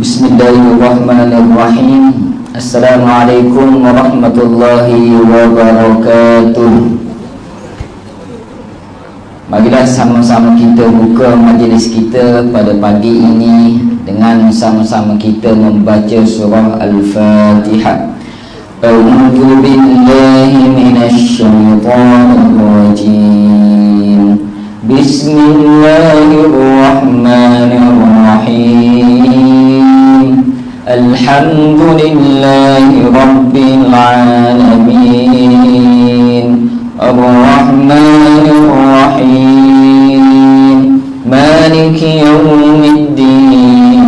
Bismillahirrahmanirrahim. Assalamualaikum warahmatullahi wabarakatuh. Marilah sama-sama kita buka majlis kita pada pagi ini dengan sama-sama kita membaca surah Al-Fatihah. A'udzu billahi minasy syaithanir rajim. Bismillahirrahmanirrahim. Alhamdulillahi rabbil alamin. Ar-Rahmanir Rahim. Maliki yaumiddin.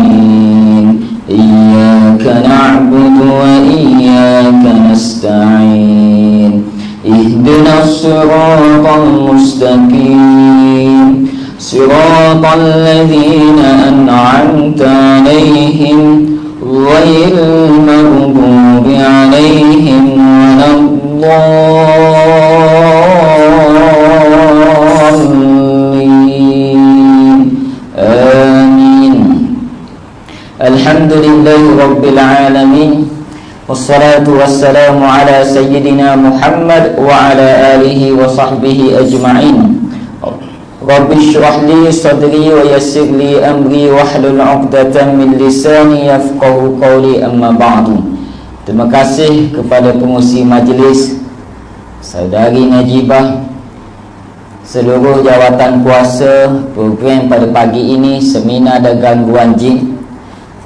Iyyaka na'budu wa iyyaka nasta'in. Ihdinas siratal mustaqim. Siratal ladzina an'amta 'alaihim ghairil maghdubi 'alaihim waladdallin. Amin. Alhamdulillahi rabbil alamin. Wassalatu wassalamu ala sayyidina Muhammad wa ala alihi wa sahbihi ajma'in. Rabbi shrah li sadri wa yassir li amri wahlul 'uqdatam min lisani yafqahu qawli, amma ba'du. Terima kasih kepada pengurusi majlis, saudari Najibah, seluruh jawatan kuasa program pada pagi ini, seminar dan gangguan jin,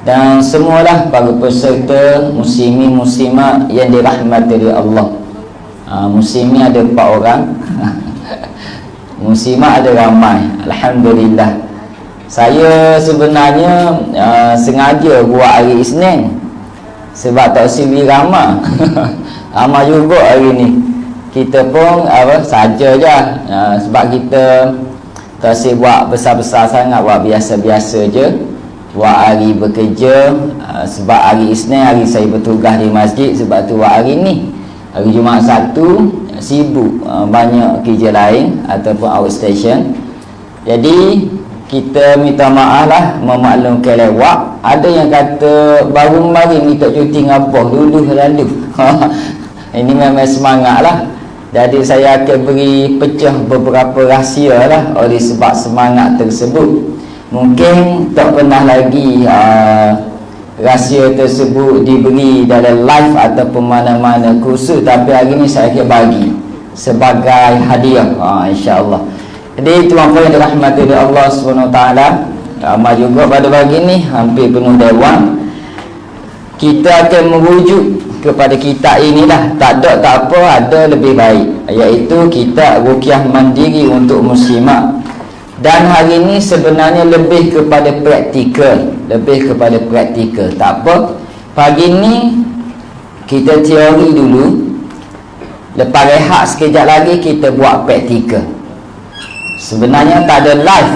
dan semualah para peserta muslimin muslimat yang dirahmati oleh Allah. Muslimin ada 4 orang muslimat ada ramai, alhamdulillah. Saya sebenarnya sengaja buat hari Isnin sebab tak sibuk ramai ramai juga hari ni. Kita pun saja je, sebab kita tak sibuk buat besar-besar sangat, buat biasa-biasa je, buat hari bekerja. Sebab hari Isnin hari saya bertugas di masjid, sebab tu buat hari ni. Hari Jumaat Sabtu sibuk, banyak kerja lain ataupun outstation. Jadi kita minta maaf lah, memaklumkan lewat. Ada yang kata baru kemarin minta cuti ngapa, dulu lalu. Ini memang semangat lah. Jadi saya akan beri pecah beberapa rahsia lah oleh sebab semangat tersebut. Mungkin tak pernah lagi rahsia tersebut diberi dalam live ataupun mana-mana kursus, tapi hari ni saya akan bagi sebagai hadiah, insya-Allah. Jadi tuan-tuan yang dirahmati oleh Allah SWT, ramai juga pada pagi ni, hampir penuh dewan. Kita akan merujuk kepada kitab inilah, tak apa, ada lebih baik, iaitu kitab Ruqyah Mandiri untuk Muslimat. Dan hari ini sebenarnya lebih kepada praktikal, tak apa. Pagi ni kita teori dulu, lepas rehat sekejap lagi kita buat praktikal. Sebenarnya tak ada live,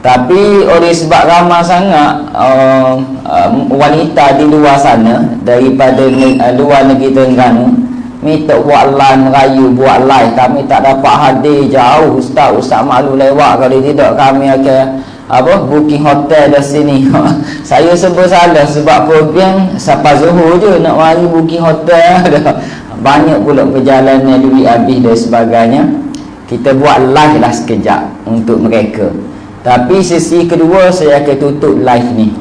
tapi oleh sebab ramai sangat wanita di luar sana daripada luar negeri Terengganu minta buat live, merayu buat live. Kami tak dapat hadir jauh, Ustaz malu lewat, kalau tidak kami akan booking hotel dah sini. Saya sebut salah sebab program sampai Zuhur je nak mari booking hotel dah. Banyak pula perjalanan, duit habis dan sebagainya. Kita buat live lah sekejap untuk mereka. Tapi sesi kedua saya akan tutup live ni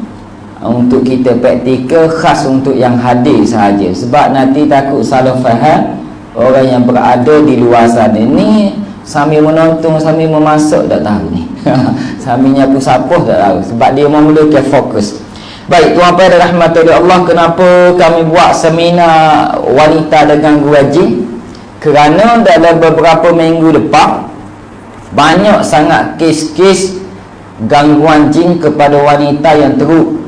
untuk kita praktikal, khas untuk yang hadir sahaja. Sebab nanti takut salah faham orang yang berada di luar sana. Ni sambil menonton, sambil memasak tak tahu ni sambil nyapu sapuh tak tahu, sebab dia memerlukan fokus. Baik, tuan-tuan dan rahmat Allah, kenapa kami buat seminar wanita dengan gangguan jin? Kerana dalam beberapa minggu depan banyak sangat kes-kes gangguan jin kepada wanita yang teruk.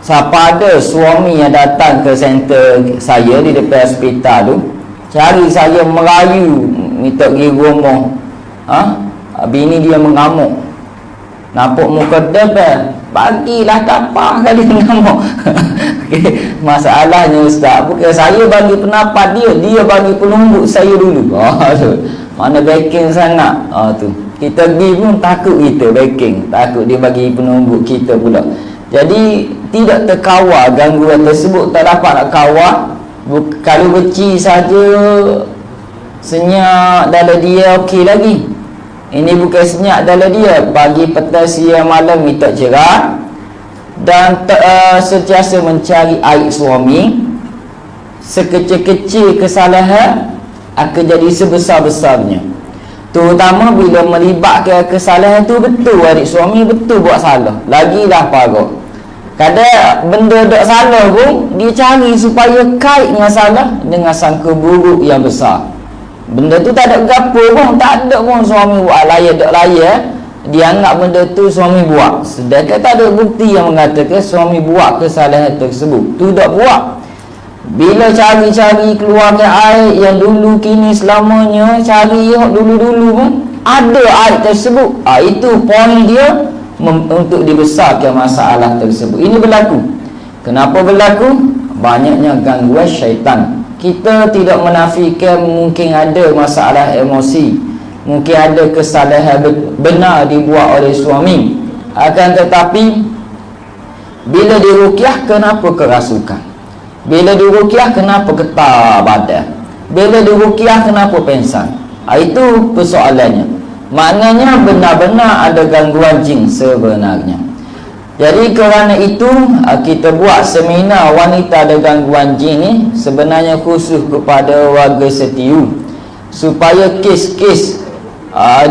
Siapa ada suami yang datang ke center saya di depan hospital tu, cari saya merayu minta pergi rumah, bini dia mengamuk, nampak muka depan, bagilah tapah kali mengamuk. Okay. Masalahnya Ustaz, bukan saya bagi pendapat dia bagi penumbuk saya dulu. Mana backing sangat. Tu kita pergi pun takut kita backing, takut dia bagi penumbuk kita pula. Jadi tidak terkawal gangguan tersebut, tak dapat nak kawal. Kalau beci saja senyap dalam dia okey lagi. Ini bukan senyap dalam dia, pagi, petang, siang, malam minta cerah, dan sentiasa mencari aib suami. Sekecil-kecil kesalahan akan jadi sebesar-besarnya, terutama bila melibatkan kesalahan tu betul adik suami betul buat salah, lagilah parah. Kadang benda tak salah pun dia cari supaya kait dengan salah dengan sangka buruk yang besar. Benda tu tak ada gapo pun, tak ada pun suami buat layak tak layak, dia anggap benda tu suami buat, sedangkan tak ada bukti yang mengatakan suami buat kesalahan tersebut. Tu tak buat. Bila cari-cari keluarkan aib yang dulu kini selamanya, cari yang dulu-dulu pun ada aib tersebut. Itu poin dia untuk dibesarkan masalah tersebut. Ini berlaku. Kenapa berlaku? Banyaknya gangguan syaitan. Kita tidak menafikan mungkin ada masalah emosi, mungkin ada kesalahan benar dibuat oleh suami. Akan tetapi bila diruqyah, kenapa kerasukan? Bila diruqyah, kenapa getar badan? Bila diruqyah, kenapa pengsan? Itu persoalannya. Maknanya benar-benar ada gangguan jin sebenarnya. Jadi kerana itu kita buat seminar wanita ada gangguan jin ni sebenarnya khusus kepada warga setiu, supaya kes-kes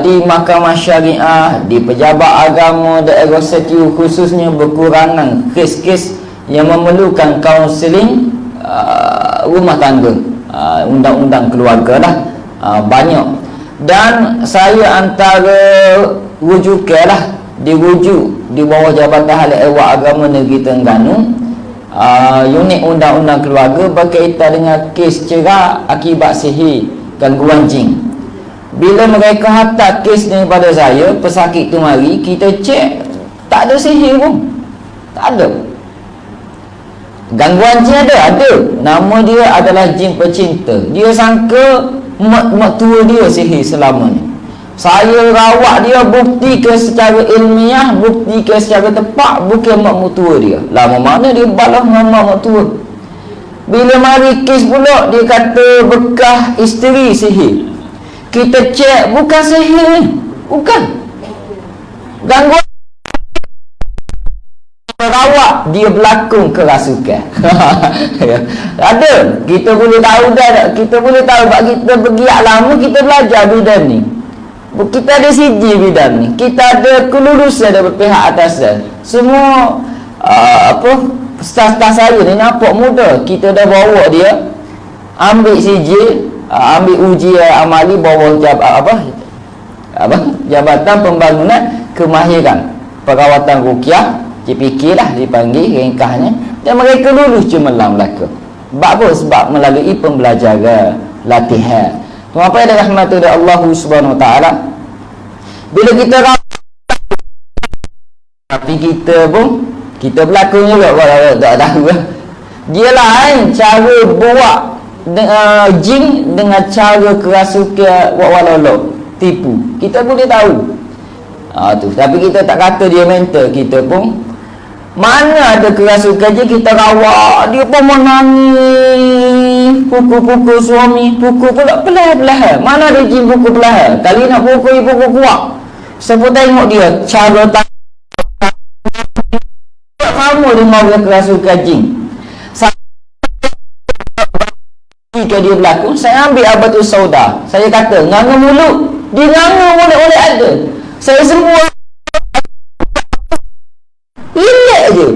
di mahkamah syariah, di pejabat agama daerah setiu khususnya berkurangan kes-kes yang memerlukan kaunseling rumah tangga, undang-undang keluarga lah, banyak. Dan saya antara rujukan lah, dirujuk di bawah Jabatan Hal Ehwal Agama Negeri Terengganu, unit undang-undang keluarga berkaitan dengan kes cerai akibat sihir gangguan jin. Bila mereka hantar kes ni pada saya, pesakit tu mari, kita cek tak ada sihir pun, tak ada. Gangguan jin ada. Nama dia adalah jin pecinta. Dia sangka mak tua dia sihir selama ni. Saya rawat dia, buktikan secara ilmiah, buktikan secara tepat, bukan mak tua dia. Lama mana dia balas dengan mak tua. Bila mari kes pula, dia kata bekas isteri sihir. Kita cek, bukan sihir ni, bukan. Gangguan rawat, dia berlakon kerasukan. Ada, kita boleh tahu dah, kita boleh tahu sebab kita bergiat lama, kita belajar bidang ni. Kita ada CG bidang ni, kita ada kelulusan dari pihak atasan. Semua staf-staf saya ni nampak muda, kita dah bawa dia ambil CG, ambil ujian amali bawah Jabatan Pembangunan Kemahiran Perawatan Ruqyah, JPK lah dipanggil ringkasnya, dan mereka lulus cemerlang belaka. Sebab apa? Sebab melalui pembelajaran, latihan. Kenapa ada rahmat dari Allah Subhanahu Wa Taala? Bila kita tapi kita pun kita berlakon juga, tak tahu lah. Dia lain cara buat jin dengan cara kerasukan walolok, tipu. Kita boleh tahu. Tu. Tapi kita tak kata dia mental. Kita pun mana ada kerasukan je, kita rawat dia pun menangis, pukul-pukul suami, pukul pula pelan-pelan. Mana ada jin pukul pelan? Kali nak pukul kuat. Siapa tengok dia cara tak sama dengan orang kerasukan jin. Jika dia berlaku, saya ambil abatul sauda. Saya kata, nganga mulut. Dia nganga mulut oleh ada. Saya semua relax je.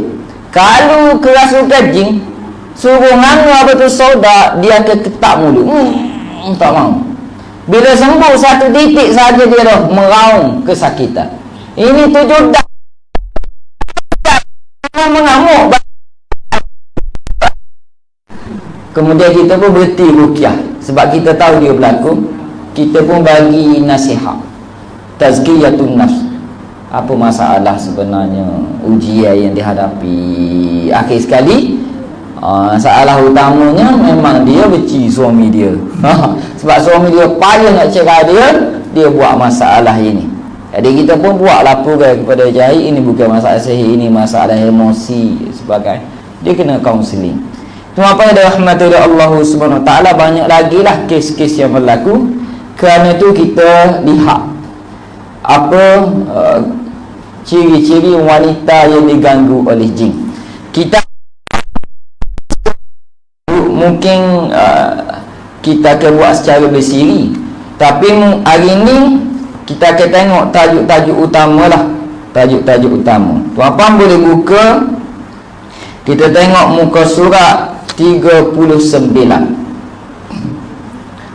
Kalau kerasukan jin, suruh nganga abatul sauda, dia akan ketak mulut. Tak mahu. Bila sembuh satu titik saja dia dah meraung kesakitan. Ini tujuh dah mengamuk. Kemudian kita pun berhenti ruqyah sebab kita tahu dia berlaku. Kita pun bagi nasihat, tazkiyatun nafs. Apa masalah sebenarnya ujian yang dihadapi. Akhir sekali masalah utamanya memang dia benci suami dia. Sebab suami dia payah nak cerai dia buat masalah ini. Jadi kita pun buat laporan kepada jahit, ini bukan masalah sihir, ini masalah emosi sebagainya. Dia kena kaunseling. Cuma apa yang dirahmati oleh Allah Subhanahu Wa Taala, banyak lagi lah kes-kes yang berlaku. Kerana itu kita lihat apa ciri-ciri wanita yang diganggu oleh jin. Kita mungkin kita akan buat secara bersiri, tapi hari ini kita akan tengok tajuk-tajuk utama lah. Tajuk-tajuk utama. Tuan-tuan boleh buka, kita tengok muka surat 39.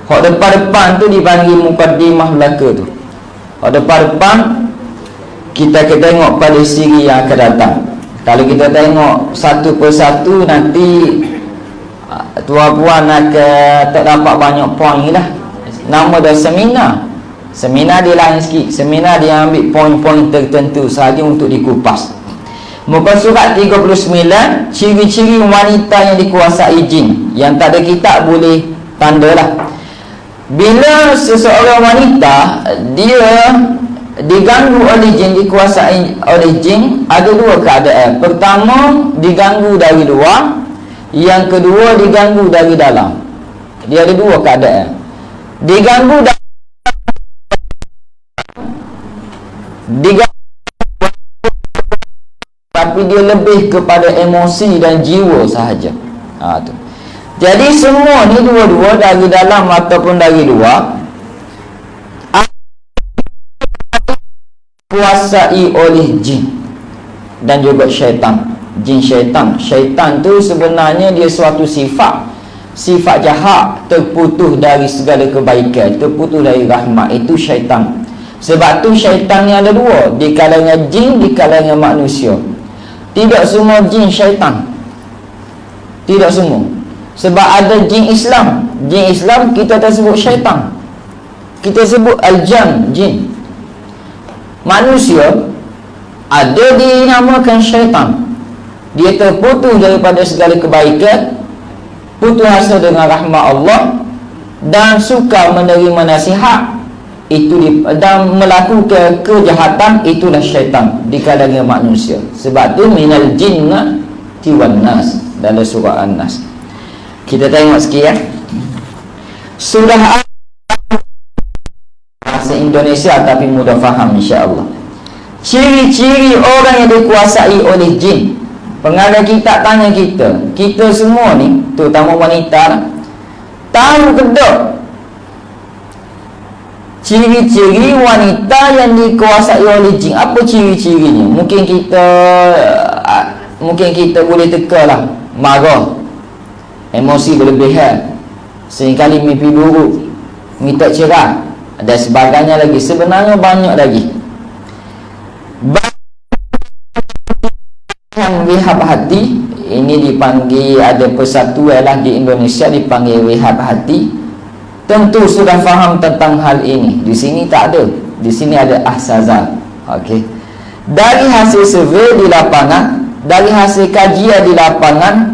Hak depan-depan tu dipanggil mukaddimah belaka tu. Hak depan-depan kita akan tengok pada siri yang akan datang. Kalau kita tengok satu persatu, nanti tuan-puan akan tak dapat banyak poin lah. Nama dah seminar. Seminar dia lain sikit. Seminar dia ambil poin-poin tertentu sahaja untuk dikupas. Muka surat 39, ciri-ciri wanita yang dikuasai jin. Yang tak ada kitab boleh tanda lah. Bila seseorang wanita dia diganggu oleh jin, dikuasai oleh jin, ada dua keadaan. Pertama, diganggu dari luar. Yang kedua, diganggu dari dalam. Dia ada dua keadaan. Diganggu tapi dia lebih kepada emosi dan jiwa sahaja. Tu. Jadi semua ni dua-dua dari dalam ataupun dari luar kuasai oleh jin dan juga syaitan. Jin syaitan. Syaitan tu sebenarnya dia suatu sifat jahat, terputus dari segala kebaikan, terputus dari rahmat. Itu syaitan. Sebab tu syaitan ni ada dua, di kalangan jin, di kalangan manusia. Tidak semua jin syaitan, tidak semua. Sebab ada jin Islam. Jin Islam kita tak sebut syaitan, kita sebut al-jan, jin. Manusia ada dinamakan syaitan. Dia terputus daripada segala kebaikan, putus asa dengan rahmat Allah, dan suka menerima nasihat itu dan melakukan kejahatan. Itulah syaitan di kalangan manusia. Sebab tu minal jinnati wan nas, dalam surah An-Nas. Kita tengok sikit ya. Surah bahasa Indonesia tapi mudah faham insya-Allah. Ciri-ciri orang yang dikuasai oleh jin. Pengarang kitab tanya kita semua ni, terutama wanita, tahu ke tak ciri-ciri wanita yang dikuasai oleh jin? Apa ciri-cirinya? Mungkin kita boleh teka lah. Marah, emosi berlebihan, seringkali mimpi buruk, minta cerai dan sebagainya lagi. Sebenarnya banyak lagi. Yang wihab hati ini dipanggil, ada persatuan lah di Indonesia dipanggil wihab hati. Tentu sudah faham tentang hal ini. Di sini tak ada. Di sini ada ahsazal. Okey. Dari hasil survei di lapangan, dari hasil kajian di lapangan,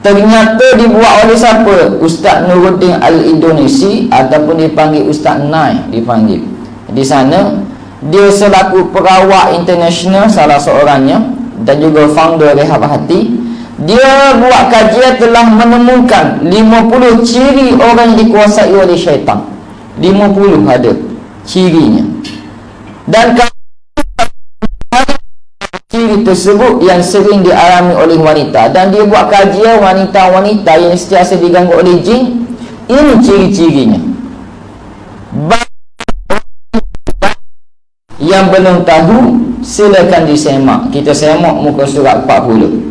ternyata dibuat oleh siapa? Ustaz Nuruddin Al-Indonesi ataupun dipanggil Ustaz Nai dipanggil. Di sana dia selaku perawat international salah seorangnya dan juga founder Rehab Hati. Dia buat kajian, telah menemukan 50 ciri orang yang dikuasai oleh syaitan. 50 ada cirinya. Dan ciri tersebut yang sering dialami oleh wanita. Dan dia buat kajian wanita-wanita yang sentiasa diganggu oleh jin. Ini ciri-cirinya. Yang belum tahu, silakan disemak. Kita semak muka surat 40.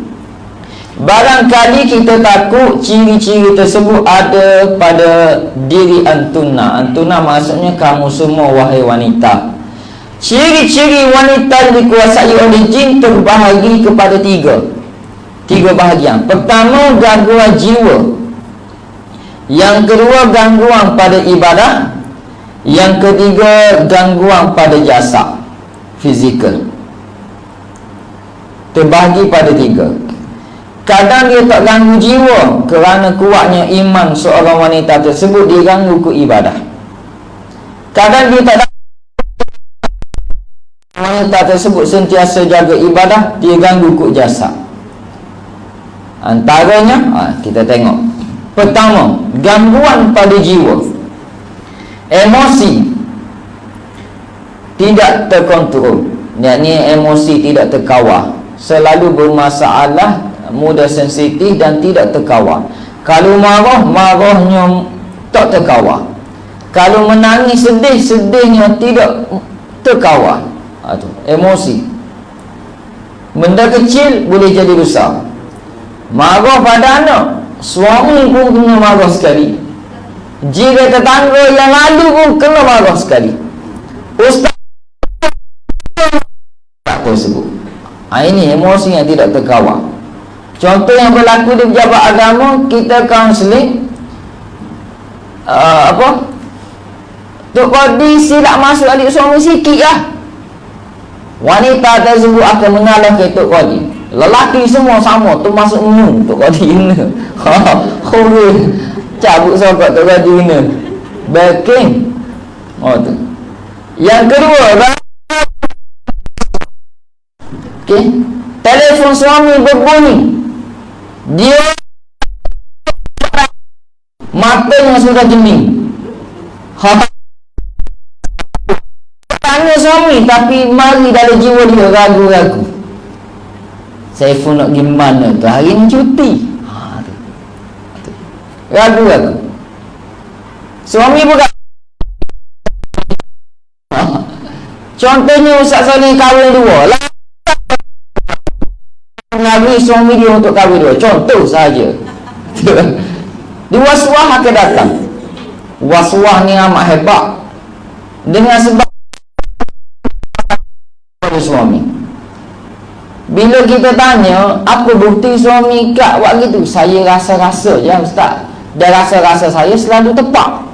Barangkali kita takut ciri-ciri tersebut ada pada diri antuna. Antuna maksudnya kamu semua wahai wanita. Ciri-ciri wanita yang dikuasai oleh jin terbahagi kepada tiga bahagian. Pertama, gangguan jiwa. Yang kedua, gangguan pada ibadah. Yang ketiga, gangguan pada jasad, fizikal. Terbahagi pada 3. Kadang dia tak ganggu jiwa kerana kuatnya iman seorang wanita tersebut, dia ganggu ke ibadah. Kadang dia tak wanita tersebut sentiasa jaga ibadah, dia ganggu kuk jasad. Antaranya kita tengok. Pertama, gangguan pada jiwa. Emosi tidak terkontrol, yakni emosi tidak terkawal, selalu bermasalah, mudah sensitif dan tidak terkawal. Kalau marah, marahnya tak terkawal. Kalau menangis, sedih, sedihnya tidak terkawal. Itu emosi. Benda kecil boleh jadi besar. Marah pada anak, suami pun kena marah sekali. Jika tetangga yang lalu pun kena marah sekali. Ustaz tak kau sebut. Ini emosi yang tidak terkawal. Contoh yang berlaku di pejabat agama, kita kaunseling Tok Qadi silap masuk adik suami sikit lah. Wanita tersebut akan mengalah ke Tok Qadi. Lelaki semua sama, tu masuk Tok Qadi ini. Cabut sokot Tok Qadi ini. Backing. Tu. Yang kedua, okay, telefon suami berbunyi, dia matanya sudah jening. Tanya suami, tapi mari dalam jiwa dia ragu-ragu. Saya pun nak pergi mana tu, hari ni cuti. Ragu-ragu. Suami bukan. Contohnya Ustaz Salih kahwin dua lah. Nabi suami dia untuk kahwin dua. Contoh saja. Di waswah akan datang. Waswah ni amat hebat. Dengan sebab suami. Bila kita tanya, apa bukti suami kat buat gitu? Saya rasa-rasa je Ustaz. Dan rasa-rasa saya selalu tepat.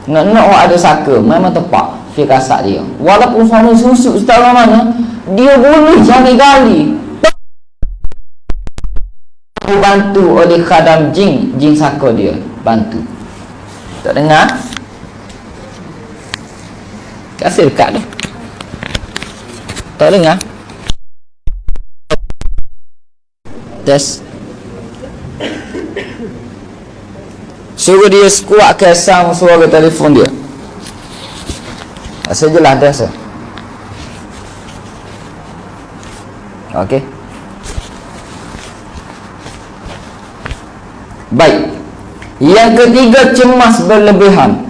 Nak ada saka, memang tepat firasat dia. Walaupun suami susuk Ustaz mana, dia boleh cari gali. Bantu oleh khadam jin saka dia bantu. Tak dengar? Kasih dekat tu. Tak dengar? Test. Suruh dia kuatkan sound suara telefon dia. Rasa jelas dah rasa. Okey. Baik. Yang ketiga, cemas berlebihan.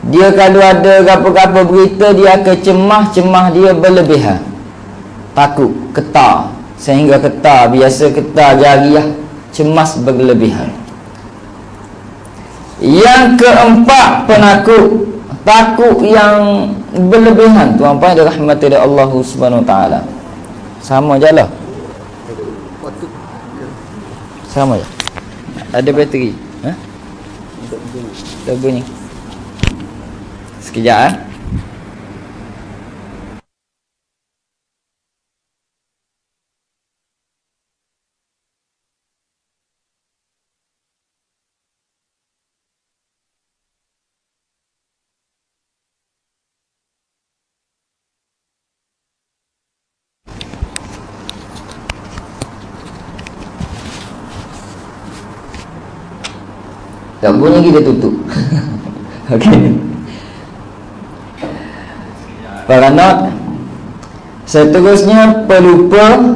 Dia kalau ada apa-apa berita, dia akan cemas dia berlebihan. Takut, getar, sehingga getar, biasa getar jariah, cemas berlebihan. Yang keempat, penakut, takut yang berlebihan. Tuan-tuan dirahmati oleh Allah Subhanahu Wa Taala. Sama je lah. Sama je. Ada bateri. Tak bunyi. Sekejap tak bunyi kita tutup. Okey. Paranot. Seterusnya pelupa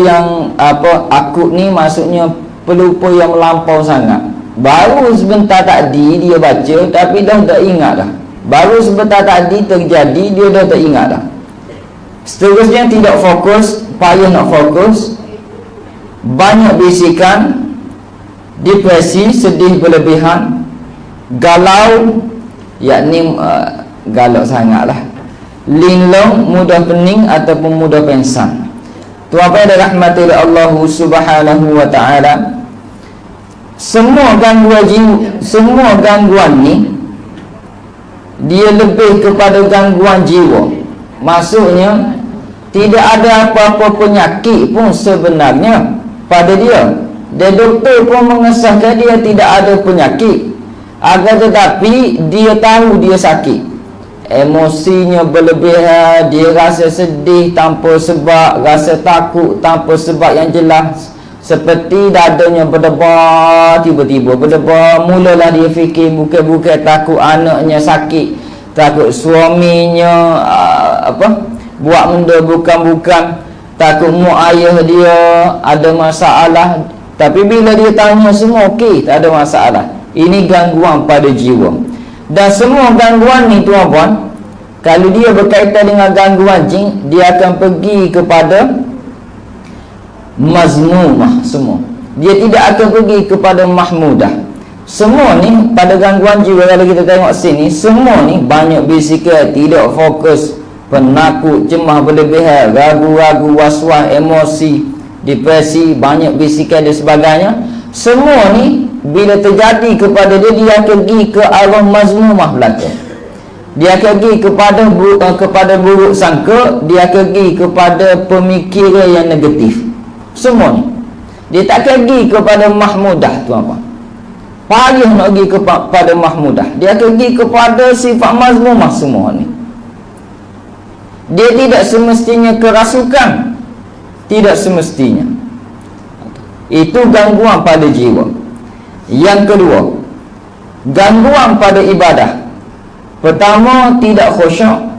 yang akut ni maksudnya pelupa yang melampau sangat. Baru sebentar tadi dia baca tapi dah tak ingat dah. Baru sebentar tadi terjadi dia dah tak ingat dah. Seterusnya tidak fokus, payah nak fokus, banyak bisikan, depresi, sedih berlebihan, galau, yakni galau sangatlah, linglung, mudah pening ataupun mudah pengsan. Tuan-tuan dan rahmati Allah Subhanahu Wa Taala, semua gangguan ni dia lebih kepada gangguan jiwa. Maksudnya tidak ada apa-apa penyakit pun sebenarnya pada dia. Dan doktor pun mengesahkan dia tidak ada penyakit. Agar tetapi dia tahu dia sakit. emosinya berlebihan, dia rasa sedih tanpa sebab, rasa takut tanpa sebab yang jelas, seperti dadanya berdebar, tiba-tiba berdebar, mulalah dia fikir bukan-bukan takut anaknya sakit, takut suaminya buat benda bukan-bukan, takut mak ayah dia ada masalah. Tapi bila dia tanya semua okey, tak ada masalah. Ini gangguan pada jiwa. Dan semua gangguan ni tuan-puan, kalau dia berkaitan dengan gangguan jin, dia akan pergi kepada mazmumah semua. Dia tidak akan pergi kepada mahmudah. Semua ni pada gangguan jiwa, kalau kita tengok sini, semua ni banyak bisikan, tidak fokus, penakut, cemas berlebihan, ragu-ragu, was-was, emosi, depresi, banyak bisikan dan sebagainya. Semua ni bila terjadi kepada dia, dia akan pergi ke arah mazmumah belaka. Dia akan pergi kepada buruk sangka, dia akan pergi kepada pemikiran yang negatif. Semua ni dia tak akan pergi kepada mahmudah, tuan-tuan. Payah nak pergi kepada mahmudah. Dia akan pergi kepada sifat mazmumah semua ni. Dia tidak semestinya kerasukan, tidak semestinya. Itu gangguan pada jiwa. Yang kedua, gangguan pada ibadah. Pertama, tidak khusyuk,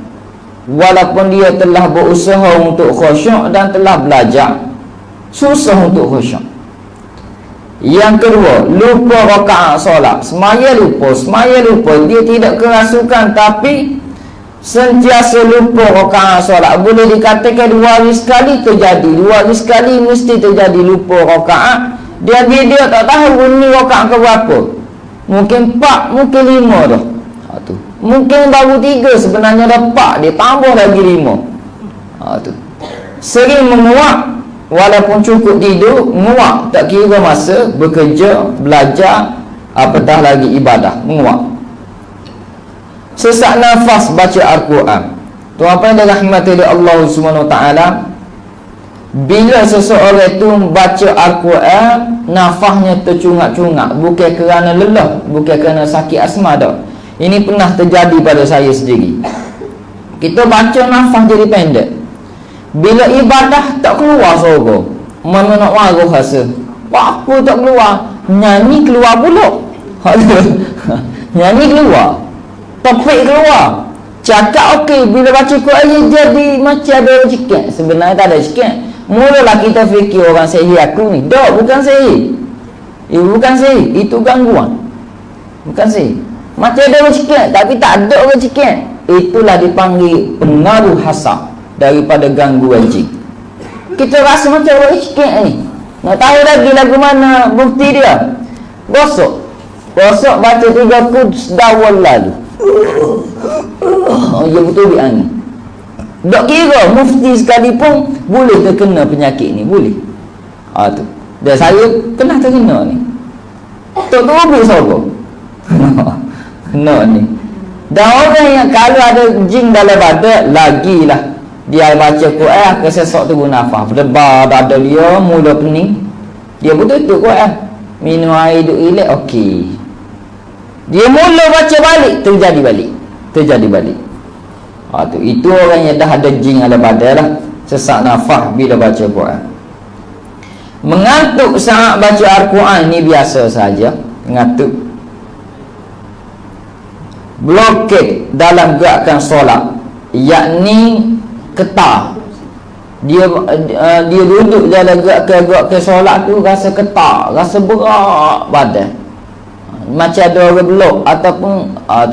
walaupun dia telah berusaha untuk khusyuk dan telah belajar, susah untuk khusyuk. Yang kedua, lupa rakaat solat. Semaya lupa. Dia tidak kerasukan, tapi sentiasa lupa rakaat solat. Boleh dikatakan 2 hari sekali terjadi, 2 hari sekali mesti terjadi lupa rakaat. Dia tak tahu bunyi rakaat ke berapa. Mungkin 4, mungkin 5 dah. Tu. Mungkin baru 3, sebenarnya dah 4, dia tambah lagi 5. Tu. Sering menguap, walaupun cukup tidur, menguap, tak kira masa bekerja, belajar, apatah lagi ibadah, menguap. Sesak nafas baca Al-Quran. Tuan-tuan dan rahmati Allah Subhanahu Wa Taala, bila seseorang itu baca Al-Quran, nafasnya tercungak-cungak, bukan kerana lelah, bukan kerana sakit asma dah. Ini pernah terjadi pada saya sendiri. Kita baca nafas jadi pendek. Bila ibadah tak keluar suara, mana nak marah rasa. Apa tak keluar? Nyanyi keluar pula. Nyanyi keluar, topik keluar, cakap okey. Bila baca Quran jadi macam ada sikit. Sebenarnya tak ada sikit. Mulalah kita fikir orang sihir aku ni. Tak, bukan sihir. Bukan sihir, itu gangguan. Bukan sihir. Macam ada sikit, tapi tak ada orang sikit. Itulah dipanggil pengaruh hasad daripada gangguan jin. Kita rasa macam orang sikit ni. Nak tahu lagi lagu mana bukti dia? Gosok baca 3 quds dawal lalu. Ya betul dia ni. Tak kira mufti sekalipun boleh terkena penyakit ni, boleh. Tu. Dan saya pernah terkena ni. Tak tahu habis siapa. Kena ni. Dan orang yang kalau ada jin dalam badan, lagilah dia baca Quran, kesesok tu nafas, berdebar dada dia, mula pening. Dia betul-betul Quran, minum air, duduk relax, okey. Dia mula baca balik, terjadi balik. Tu, itu orang yang dah ada jin dalam badan lah. Sesak nafas bila baca Quran. Mengantuk saat baca Al-Quran ni biasa saja, mengantuk. Blokade dalam gerakan solat, yakni ketar. Dia duduk dalam gerakan solat tu rasa ketar, rasa berat badan. Macam ada orang blok ataupun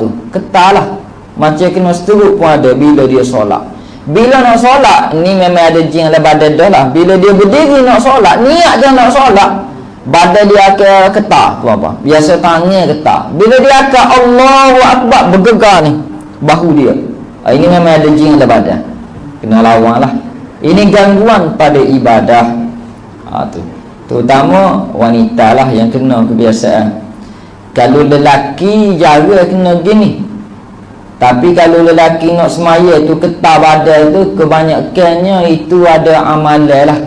tu ketar lah. Macam kena stroke pun ada bila dia solat. Bila nak solat ni memang ada jin dalam badan dah lah. Bila dia berdiri nak solat, niat dia nak solat, badan dia akan ketar, apa? Biasa tangan ketar. Bila dia akan Allahu Akbar, bergegar ni bahu dia. Ini memang ada jin dalam badan. Kena lawan lah. Ini gangguan pada ibadah. Tu. Terutama wanita lah yang kena kebiasaan. Kalau lelaki jaga kena gini. Tapi kalau lelaki nak semaya tu ketar badan tu, kebanyakannya itu ada amalan lah.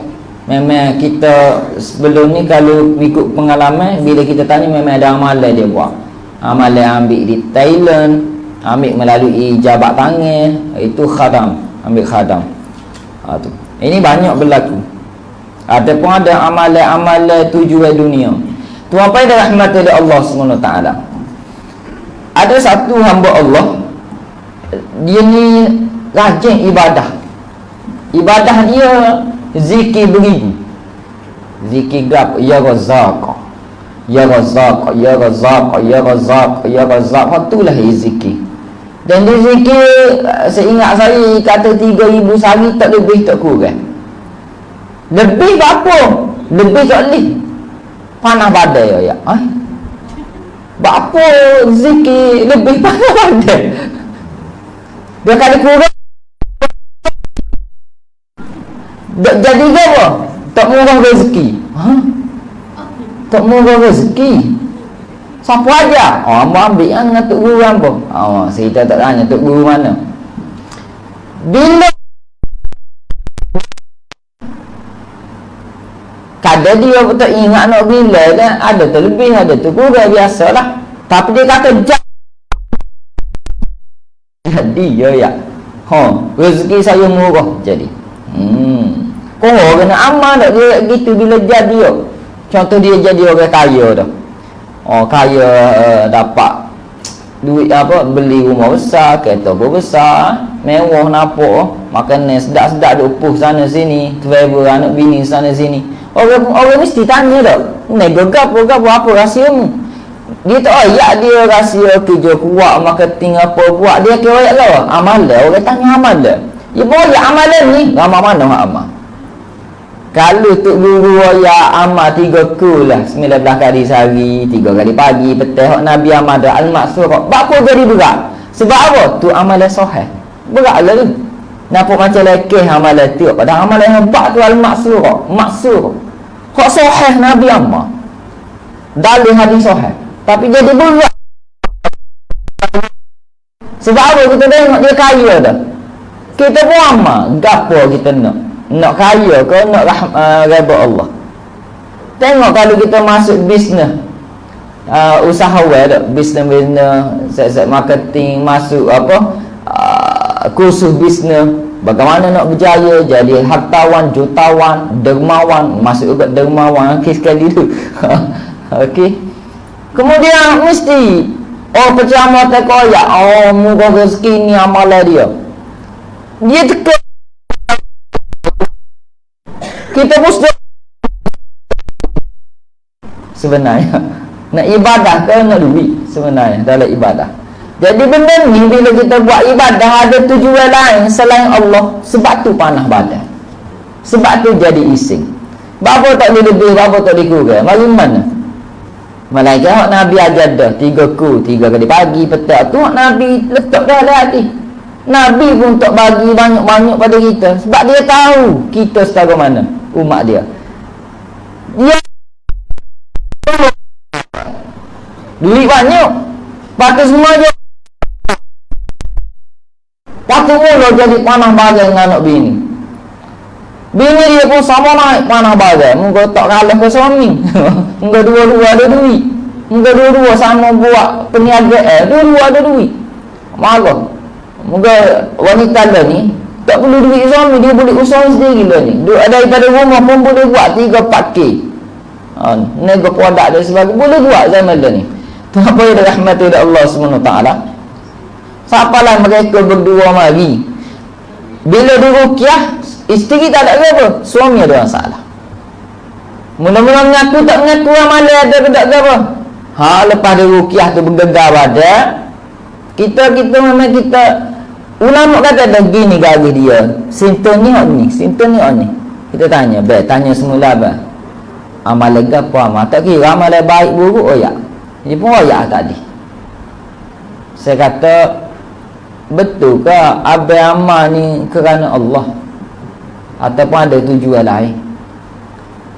Memang kita sebelum ni kalau ikut pengalaman, bila kita tanya memang ada amalan dia buat. Amalan ambil di Thailand, ambil melalui jabat tangan, itu khadam, ambil khadam. Tu. Ini banyak berlaku. Ataupun ada amalan-amalan tujuan dunia. Tuan-tuan dan rahmat oleh Allah SWT. Ada satu hamba Allah, dia ni rajin ibadah. Ibadah dia zikir beribu. Zikir gap, ya Razzaq, ya Razzaq, ya Razzaq, ya Razzaq, ya Razzaq. Itulah zikir. Dan dia zikir, seingat saya kata 3,000 sehari, tak lebih tak kurang. Lebih apa? Lebih tak boleh. Panah badai ya. Apa zikir lebih panah badai? Dia kali kurang. Jadi apa? Tak murah rezeki. Tak murah rezeki. Siapa aja? Hamba ambil yang dengan Tok Guru apa? Saya tak tanya Tok Guru mana. Bila kadang dia tak ingat nak bila kan, ada tu lebih, ada tu kurang, biasalah. Tapi dia kata jadi ya. Rezeki saya murah jadi. Kau kena amal tak dia gitu bila jadi yo. Contoh dia jadi orang kaya dah. Kaya dapat duit apa, beli rumah besar, kereta besar, mewah nampak, makanan sedap-sedap duk puh sana sini, travel anak bini sana sini. Orang mesti tanya tak, nego gapo apa rahsiamu? Dia tak ayak dia rahsia kerja kuat, marketing apa buat, dia kira ayak lah amalan. Orang tanya amalan, ya boleh amalan ni ramai mana hak amal. Kalau Tok Guru ya amal 3 kul lah, 19 kali sehari, 3 kali pagi, petang, Nabi amal dah al-maksur. Apa jadi berat? Sebab apa? Tu amalan sahih. Berat lah tu. Nampak macam lekeh amalan tu. Padahal amalan yang hebat tu al-maksur. Maksur. Kok sahih Nabi amal. Dalil hadis sahih. Tapi jadi berat. Sebab apa? Kita tengok dia kaya dah. Kita pun amal. Gapo kita nak? Nak kaya ke nak redha Allah. Tengok kalau kita masuk bisnes, usahawan tak, bisnes set marketing, masuk apa, kursus bisnes, bagaimana nak berjaya jadi hartawan, jutawan, dermawan, masuk ke dermawan sekali tu. Okey. Kemudian mesti penceramah tak koyak, moga rezeki ni amalan dia. Dia tekan kita mesti sebenarnya nak ibadah ke nak duit sebenarnya dalam ibadah. Jadi benda ni bila kita buat ibadah ada tujuan lain selain Allah, sebab tu panah badan, sebab tu jadi ising. Bapa tak boleh lebih, bapa tak boleh kurang. Mari mana malaikat hak Nabi ajar dah 3 kali pagi petang tu, hak Nabi letak dah dalam hati. Nabi pun tak bagi banyak-banyak pada kita, sebab dia tahu kita setara mana umat dia. Dia duit banyak, pakai semua je. Pakai mula jadi panah bagai dengan anak bini. Bini dia pun sama naik panah bagai. Muka tak kalah ke suami. Muka dua-dua ada duit. Muka dua-dua sama buat perniagaan, dua-dua ada duit. Malah moga wanita lah ni tak perlu duit suami, dia boleh usaha sendiri lah ni. Daripada rumah pun boleh buat 3-4 k. Nego produk dan sebagainya boleh buat zaman dah ni. Tu apa yang dirahmati oleh Allah SWT. Siapa lah mereka berdua mari. Bila diruqyah, isteri tak ada apa, suami ada masalah. Mula-mula mengaku tak mengaku amalan ada ke tak apa. Lepas diruqyah tu bergegar badan. Kita memang kita ulama kata ada gini garis dia. Simptom ni ni, simptom ni. Kita tanya semula apa? Amal lega apa amal? Tak kira amal baik buruk ya. Dia pun ya tadi. Saya kata betul ke abang amal ni kerana Allah ataupun ada tujuan lain?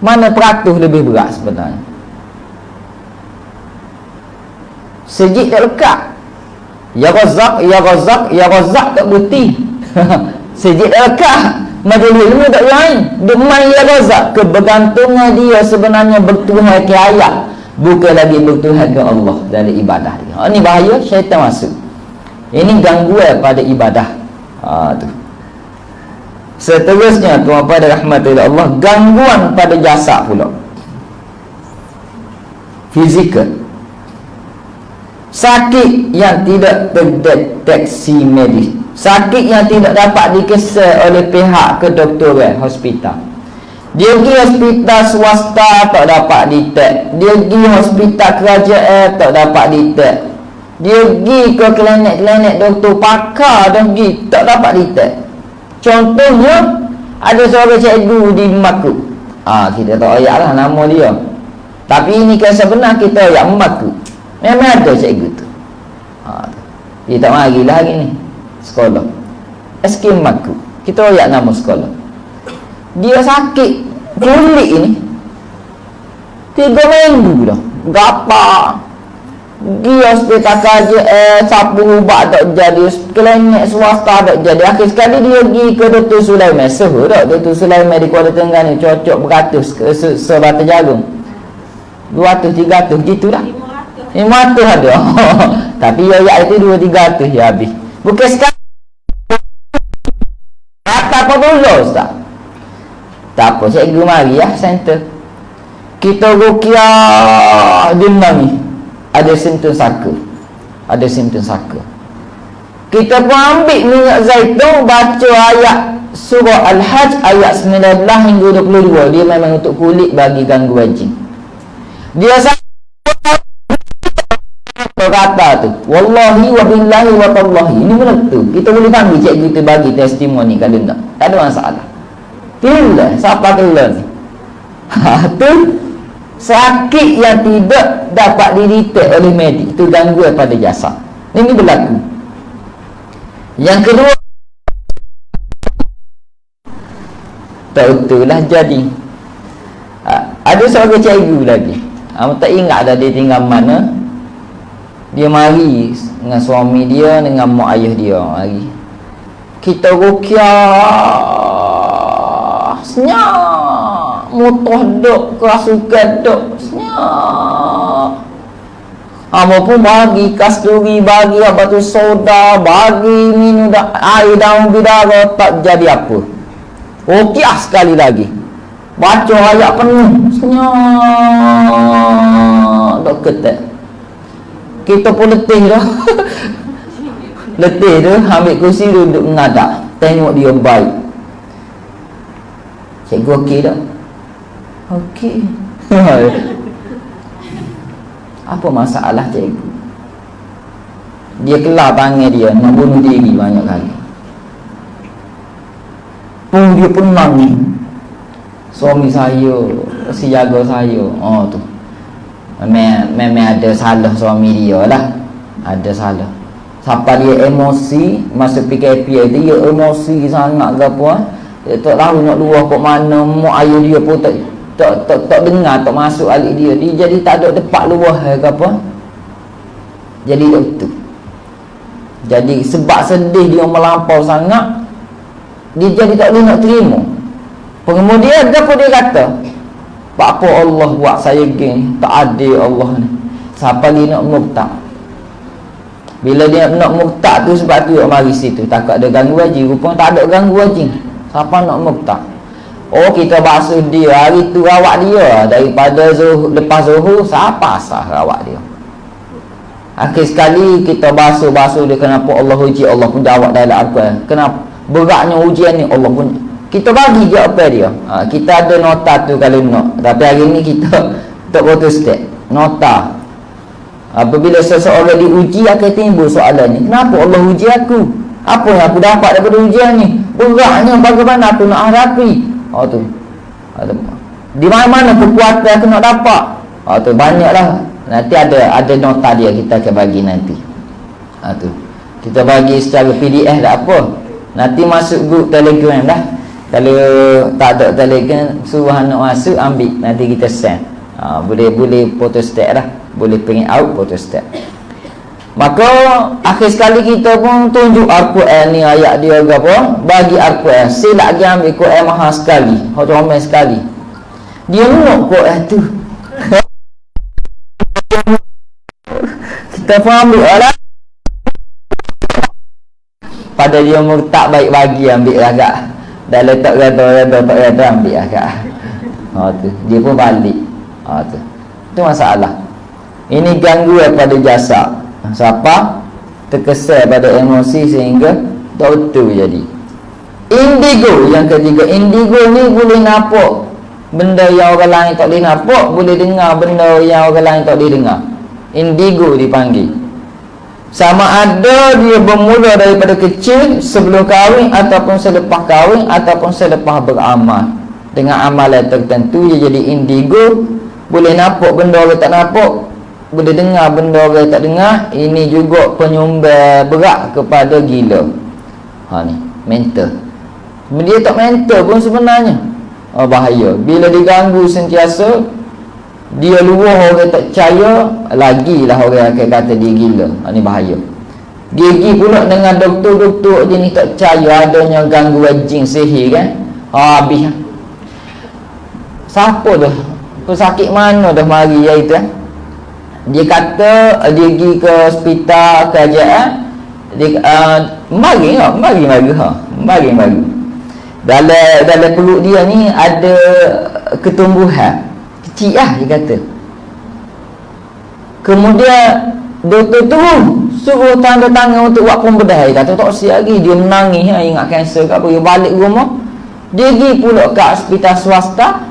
Mana peratus lebih berat sebenarnya? Sejik tak lekat. Ya Razzaq, ya Razzaq, ya Razzaq tak berhenti. Sejik tak lekat. Majlis ilmu tak lain. Demai ya Razzaq. Kebergantungan dia sebenarnya bertuhan ke ayat, bukan lagi bertuhan ke Allah dari ibadah dia. Ini bahaya, syaitan masuk. Ini gangguan pada ibadah. Tu. Seterusnya tuan-tuan dan rahmatullah Allah, gangguan pada jasad pula. Fizikal. Sakit yang tidak terdeteksi medis, sakit yang tidak dapat dikesal oleh pihak kedoktoran hospital. Dia pergi hospital swasta tak dapat detect, dia pergi hospital kerajaan tak dapat detect, dia pergi ke klinik-klinik doktor pakar dan pergi tak dapat detect. Contohnya ada seorang cikgu di Maku, kita tak ayak lah nama dia, tapi ini kisah benar, kita ayak Maku. Memang ada cikgu tu. Dia tak mari lah hari ni sekolah SK Maku, kita ayak nama sekolah. Dia sakit kulit ini 3 minggu dah, gapak pergi hospital kaji, sapu ubat tak jadi, klinik swasta tak jadi. Akhir sekali dia pergi ke Dr. Sulaiman. Suruh tak Dr. Sulaiman di Kuala Terengganu cocok beratus sebatang jagung 200-300 gitu dah, 500 ada. Tapi ya itu 200-300 ya habis. Bukan sekarang kata apa dulu Ustaz. Tak apa, cikgu mari ya center. Kita rukiah demam ni, ada simptom saka, ada simptom saka. Kita pun ambil minyak zaitun, baca ayat surah Al-Hajj ayat 19 hingga 22. Dia memang untuk kulit bagi gangguan jin. Dia kata tu, wallahi wa billahi wa tallahi. Ini benar tu. Kita boleh panggil cikgu kita bagi testimoni kalau tak. Tak ada masalah. Bila siapa keluar ni? Tu sakit yang tidak dapat didetek oleh medik, itu gangguan pada jasad. Ini berlaku. Yang kedua, tak betullah jadi. Ada seorang cikgu lagi. Tak ingat dah dia tinggal mana. Dia mari dengan suami dia, dengan mak ayah dia mari. Kita rukiah senyap, mutuh duk, kerasukan duk senyap. Apa pun bagi kasturi, bagi apa tu soda, bagi minum air daun bidara, tak jadi apa. Rukiah sekali lagi, baca ayat penuh senyap, duk ketat. Kita pun letih dah. Letih dah, ambil kursi duduk mengadap, tengok dia baik. Cikgu okey tak? Okey. Apa masalah cikgu? Dia kelar tangan dia, nak bunuh diri banyak kali. Pun dia penang ni. Suami saya, si jaga saya. Tu. Memang ada salah suami dia lah. Ada salah. Siapa dia emosi masa PKP itu, dia emosi sangat ke apa. Dia tak tahu nak luar kat mana. Mak ayah dia pun tak dengar, tak masuk alik dia. Dia jadi tak ada tempat luar ke apa. Jadi itu. Jadi sebab sedih dia melampau sangat, dia jadi tak boleh nak terima. Kemudian apa dia kata? Pak apa Allah buat saya gini, tak adil Allah ni. Siapa dia nak murtad? Bila dia nak murtad tu sebab tu dia mari situ, takut ada gangguan jin. Rupanya tak ada gangguan jin. Siapa nak murtad? Oh, kita basuh dia hari tu, rawat dia daripada lepas zuhur siapa sah rawat dia. Akhir sekali kita basuh dia, kenapa Allah uji, Allah pun jawab dalam Al-Quran. Kenapa beratnya ujian ni, Allah pun kita bagi jawapan dia. Kita ada nota tu kalau nak. Tapi hari ni kita tak protestek nota. Apabila seseorang diuji akan timbul soalan ni, kenapa Allah uji aku? Apa yang aku dapat daripada ujian ni? Beratnya bagaimana aku nak hadapi? Tu. Di mana-mana kekuatan aku nak dapat? Tu banyaklah. Nanti ada nota dia, kita akan bagi nanti. Tu. Kita bagi secara PDF tak apa. Nanti masuk grup Telegram dah. Kalau tak ada Telegram, suruh anak masuk, ambil, nanti kita send. Boleh photostat lah, boleh print out photostat. Maka akhir sekali kita pun tunjuk Al-Quran ni, ayat dia ke apa, bagi Al-Quran. Saya lagi ambil Quran mahal sekali, ramai sekali. Dia menuk Quran tu. Kita pun ambil lah. pada dia murtad baik bagi ambil agak. Dah letak reda tak reda ambil agak. Tu dia pun balik. Tu masalah. Ini gangguan pada jasad. Siapa terkesan pada emosi sehingga tak betul jadi. Indigo yang ketiga, indigo ni boleh nampak benda yang orang lain tak boleh nampak, boleh dengar benda yang orang lain tak boleh dengar. Indigo dipanggil. Sama ada dia bermula daripada kecil sebelum kahwin ataupun selepas kahwin ataupun selepas beramal dengan amalan tertentu, dia jadi indigo. Boleh nampak benda orang tak nampak, boleh dengar benda orang tak dengar. Ini juga penyumbang berat kepada gila. Ni mental. Dia tak mental pun sebenarnya. Bahaya. Bila diganggu sentiasa, dia luar orang tak percaya, lagilah orang akan kata dia gila. Ni bahaya. Dia pergi pula dengan doktor-doktor jenis tak percaya adanya gangguan jin sihir kan. Habis. Siapa dah? Pesakit mana dah mari itu kan? Dia kata dia pergi ke hospital kerajaan. Dia mari. Dalam perut dia ni ada ketumbuhan kecil lah, dia kata. Kemudian doktor tu suruh tanda tangan untuk buat pembedahan. Dia kata tak siap lagi. Dia menangis ingat kanser ke apa. Dia balik rumah, dia pergi pula ke hospital swasta.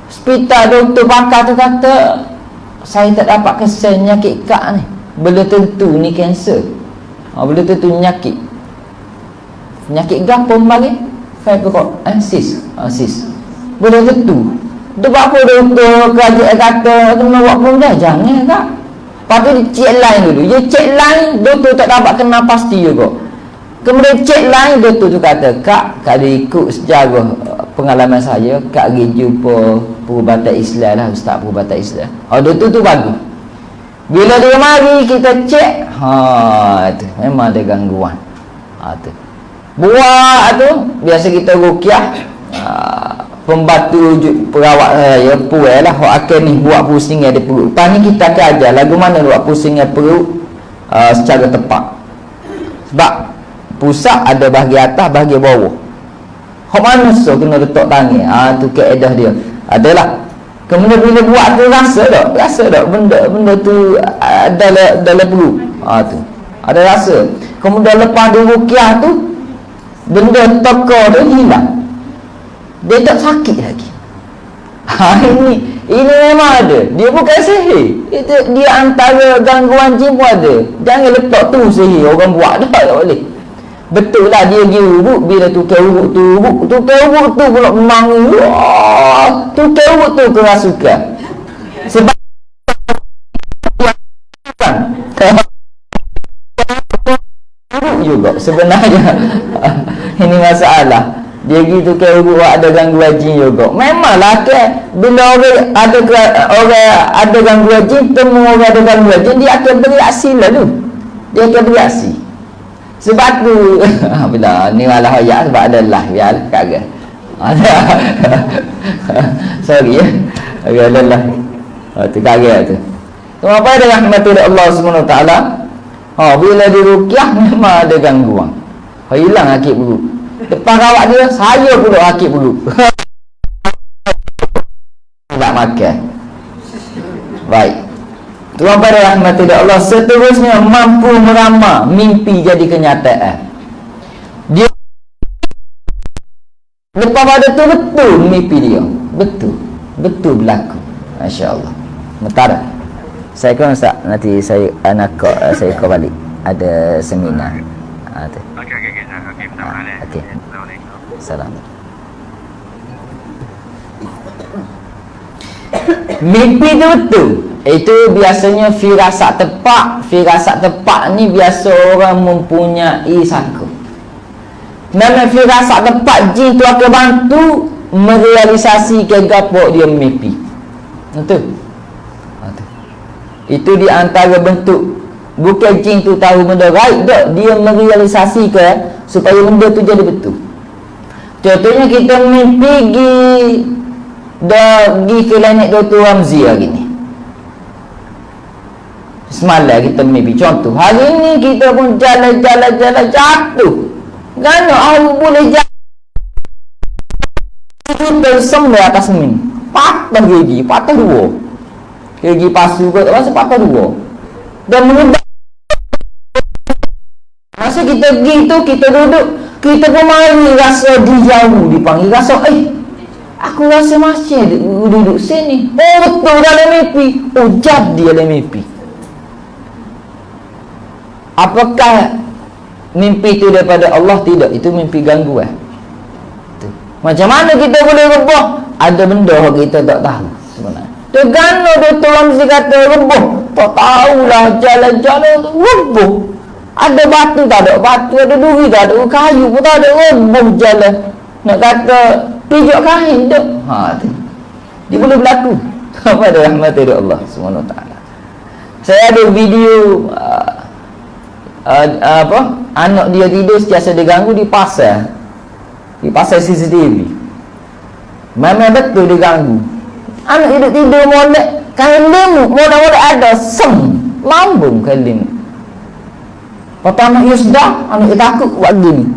Hospital doktor bakar tu kata, saya tak dapat kesan penyakit kak ni. Belum tentu ni kanser. Belum tentu penyakit gapo bagi sis. Belum tentu. Dia buat apa doktor kerajaan kata kena buat pembedah? Jangan kak. Lepas tu dia cek line dulu. Dia cek line, doktor tak dapat kena pasti juga. Kemudian cek line, doktor tu kata, kak dia ikut sejarah pengalaman saya, kak pergi jumpa perubatan Islam lah, ustaz perubatan Islam. Doktor tu bagus. Bila dia mari kita cek, tu memang ada gangguan. Tu buat tu biasa kita ruqyah, pembantu perawat saya puai lah hok akan ni buat pusing ada perut. Lepas ni kita akan ajar lagu mana buat pusing perut secara tepat. Sebab pusat ada bahagian atas, bahagian bawah. Hok mana so kena letak tangan. Tu kaedah dia. Adalah. Kemudian bila buat tu rasa tak benda tu dalam perut. Tu ada rasa. Kemudian lepas dia ruqyah tu, benda teka tu hilang. Dia tak sakit lagi. Ini memang ada. Dia bukan sihir. Dia antara gangguan jin pun ada. Jangan letak tu sihir orang buat dah, tak boleh. Betul lah dia pergi urut. Bila tukar urut tu pula memang tukar urut tu kerasukan. Sebab juga sebenarnya ini masalah. Dia gitu ke ada gangguan jin juga. Memanglah bila orang ada gangguan jin, temu orang ada gangguan jin, dia akan bereaksi lalu. Dia akan bereaksi. Sebab tu bila ni malah ayat sebab ada lah ya kagak. Sorry ya. Ada lah. Tu kagak tu. Tu apa ada rahmat Allah Subhanahu Wa Taala. Bila diruqyah memang ada gangguan. Hilang akib perut. Depan rawat dia, saya pula akib perut. Tak makan. Baik. Tuhan pada rahmat Allah seterusnya mampu meramal mimpi jadi kenyataan. Dia lepas pada tu betul mimpi dia. Betul berlaku. Masya-Allah. Mentara. Saya kan Ustaz, nanti saya saya kau balik. Ada seminar. Okey. Okey. Salam. Mimpi tu betul. Itu biasanya firasat tepat. Firasat tepat ni biasa orang mempunyai sangka. Memang firasat tepat jin tu akan bantu merealisasikan gapo dia mimpi. Betul? Itu di antara bentuk. Bukan jin tu tahu benda gaib tak, dia merealisasikan supaya benda tu jadi betul. Contohnya kita mimpi pergi ke planet Dr. Ramzi hari ni. Semalam kita mimpi. Contoh, hari ni kita pun jalan jatuh. Kan aku boleh jalan tersembah atas min. Patah gigi, patah dua. Gigi pasu ke rasa patah dua. Dan menyebar. Masa kita pergi tu, kita duduk, kita pun mari rasa dijauh, dipanggil rasa, aku rasa masih duduk sini. Oh betul dalam mimpi. Oh jadi dalam mimpi. Apakah mimpi itu daripada Allah? Tidak, itu mimpi gangguan. Macam mana kita boleh rebah? Ada benda yang kita tak tahu sebenarnya. Tegano Dr. Ramzi kata rebah. Tak tahulah jalan-jalan rebah. Ada batu tak ada, batu ada duri tak ada, kayu pun tak ada, rebah jalan. Nak kata pijak kain tak? Tu. Dia boleh berlaku. Pada rahmat dari Allah SWT. Saya ada video anak dia tidur setiasa diganggu di pasar CCTV. Memang betul diganggu. Anak tidur molek kain limut, molek ada lambung kain limut. Pertama dia sedar, anak dia takut buat gini.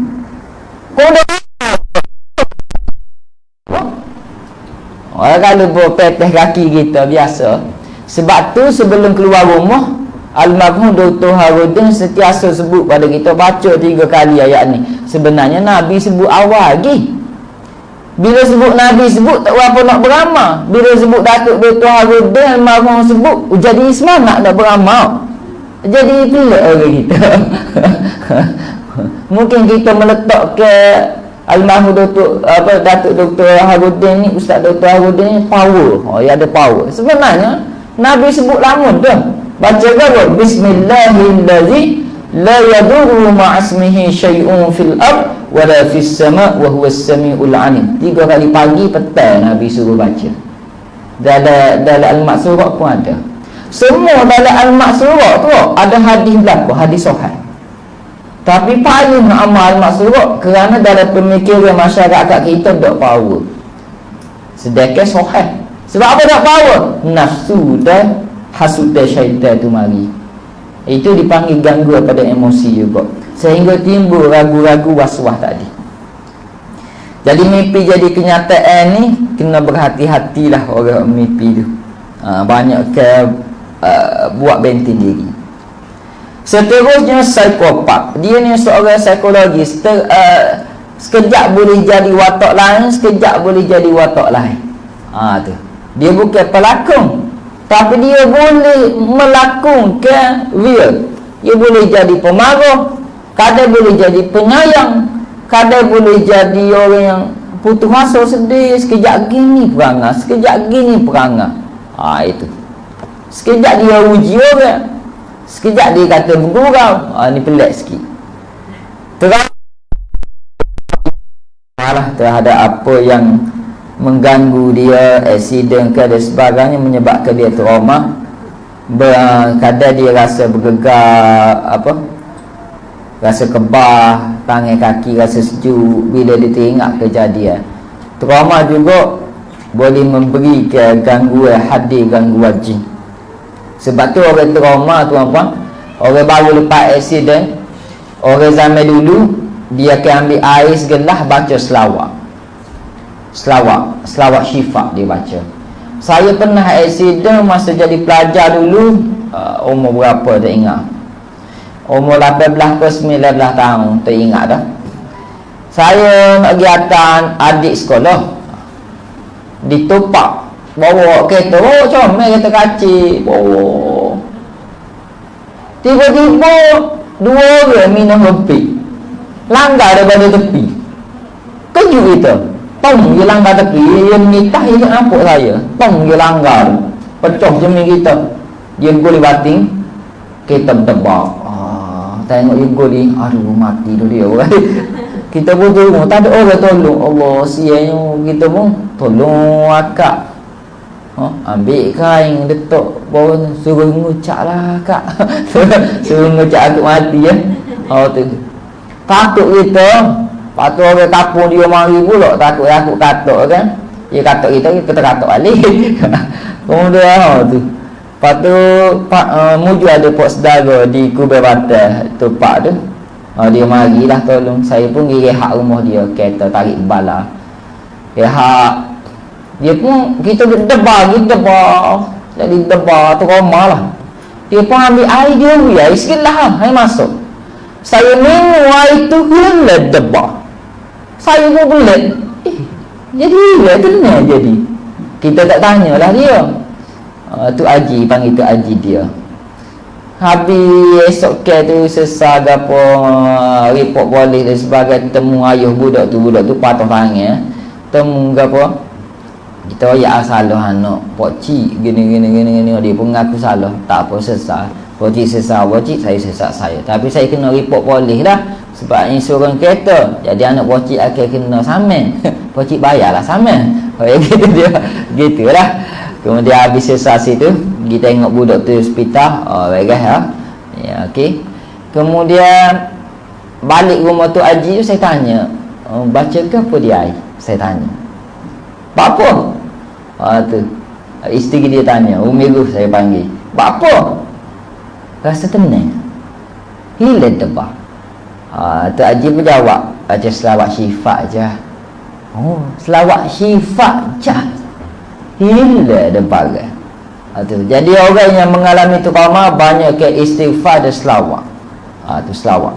Kalau peteh kaki kita biasa. Sebab tu sebelum keluar rumah, almarhum Dr. Harudin sentiasa sebut pada kita, baca 3 kali ayat ni. Sebenarnya Nabi sebut awal lagi. Bila sebut Nabi sebut, tak berapa nak beramal. Bila sebut Datuk Dr. Harudin, almarhum sebut, jadi semangat nak beramal. Jadi pelik orang kita. Mungkin kita meletak ke almarhum Datuk Dr. Harudin ni, Ustaz Dr. Harudin ni power. Dia ada power. Sebenarnya Nabi sebut lamun tu. Baca kan bismillahirrahmanirrahim, la yadurru ma'asmihi syai'un fil ard wa la fis sama' wa huwas samiul alim. 3 kali pagi petang Nabi suruh baca. Dalam al-Maksurah pun ada. Semua dalam al-Maksurah tu ada hadis berlaku, hadis sahih. Tapi paling amal al-Maksurah kerana dalam pemikiran masyarakat kita tak power. Sedekah sahih. Sebab apa tak power? Nafsu dan hasudah syaitan tu mari. Itu dipanggil gangguan pada emosi juga, sehingga timbul ragu-ragu was-was tadi. Jadi mimpi jadi kenyataan ni kena berhati-hatilah orang mimpi tu. Banyak ke buat benteng diri. Seterusnya psikopat. Dia ni seorang psikologis. Sekejap boleh jadi watak lain, sekejap boleh jadi watak lain. Tu. Dia bukan pelakon, tapi dia boleh melakonkan real. Dia boleh jadi pemarah, kadang boleh jadi penyayang, kadang boleh jadi orang yang putus asa, sedih. Sekejap gini perangai, sekejap gini perangai. Itu. Sekejap dia uji orang, sekejap dia kata bergurau. Ni pelik sikit. Terhadap apa yang mengganggu dia, aksiden ke dan sebagainya, menyebabkan dia trauma. Kadang dia rasa bergegar, rasa kebah, tangan kaki rasa sejuk bila dia teringat kejadian. Trauma juga boleh memberikan gangguan hadir, gangguan jin. Sebab tu orang trauma, tuan-tuan, orang baru lepas aksiden, orang zaman dulu dia akan ambil air segelas, baca selawat syifa dia baca. Saya pernah aksiden masa jadi pelajar dulu, umur berapa tak ingat, umur 18 ke 19 tahun, tak ingat dah. Saya nak pergi hantar adik sekolah, ditupak bawa kereta, comel kereta kacik, bawa. Tiba-tiba 2 orang minum kopi langgar daripada tepi. Kejut kita, tong dia langgar tepi. Dia menitah, dia nampak saya, tong dia langgar, pecah cermin kita. Dia goli bating, kita tebak. Tengok dia goli, aduh mati tu dia. Kita pun tolong, tak ada orang tolong. Allah sianya, kita pun tolong akak. Ambil kain letak bawah, suruh ngucap lah kak. Suruh ngucap aku mati ya. Tu takut kita. Lepas tu orang kapung dia mari pula, takut katok kan. Dia katok kita katok balik. Kemudian tu Lepas tu Muju ada pok saudara di Kubai Batas tu pak tu. Dia marilah tolong. Saya pun pergi rehat rumah dia, kereta tarik bala. Rehat. Dia pun kita debar. Jadi debar tu rumah lah. Dia pun ambil air dia beri air sikit lah. Air masuk. Saya minum air tu gelet debar. Saya pun gelet. Jadi tu ni jadi. Kita tak tanyalah dia. Tu Haji, panggil tu Haji dia. Habis esok ke tu sesal gapo report polis dan sebagainya, temu ayah budak tu patah tangan. Temu gapo kita ya salah anak pokcik gini dia pun ngaku salah. Tak apa, sesal. Pokcik sesal pokcik, saya sesal saya. Tapi saya kena report polis lah sebab insurans kereta. Jadi anak pokcik akan kena saman. Pokcik bayarlah saman. Oh ya gitu dia. Gitulah. Kemudian habis sesal situ, kita tengok budak tu hospital. Bagus ya. Ya, okey. Kemudian balik rumah tu Haji tu, saya tanya, baca ke apa dia air? Saya tanya. Apa? Tu isteri dia tanya, Umiru saya panggil. Apa? Rasa tenang. Hilang debar. Tu Haji pun jawab, baca selawat syifa je. Oh, selawat syifa je. Hilang debar. Jadi orang yang mengalami istiqamah banyak ke istighfar dan selawat. Tu selawat.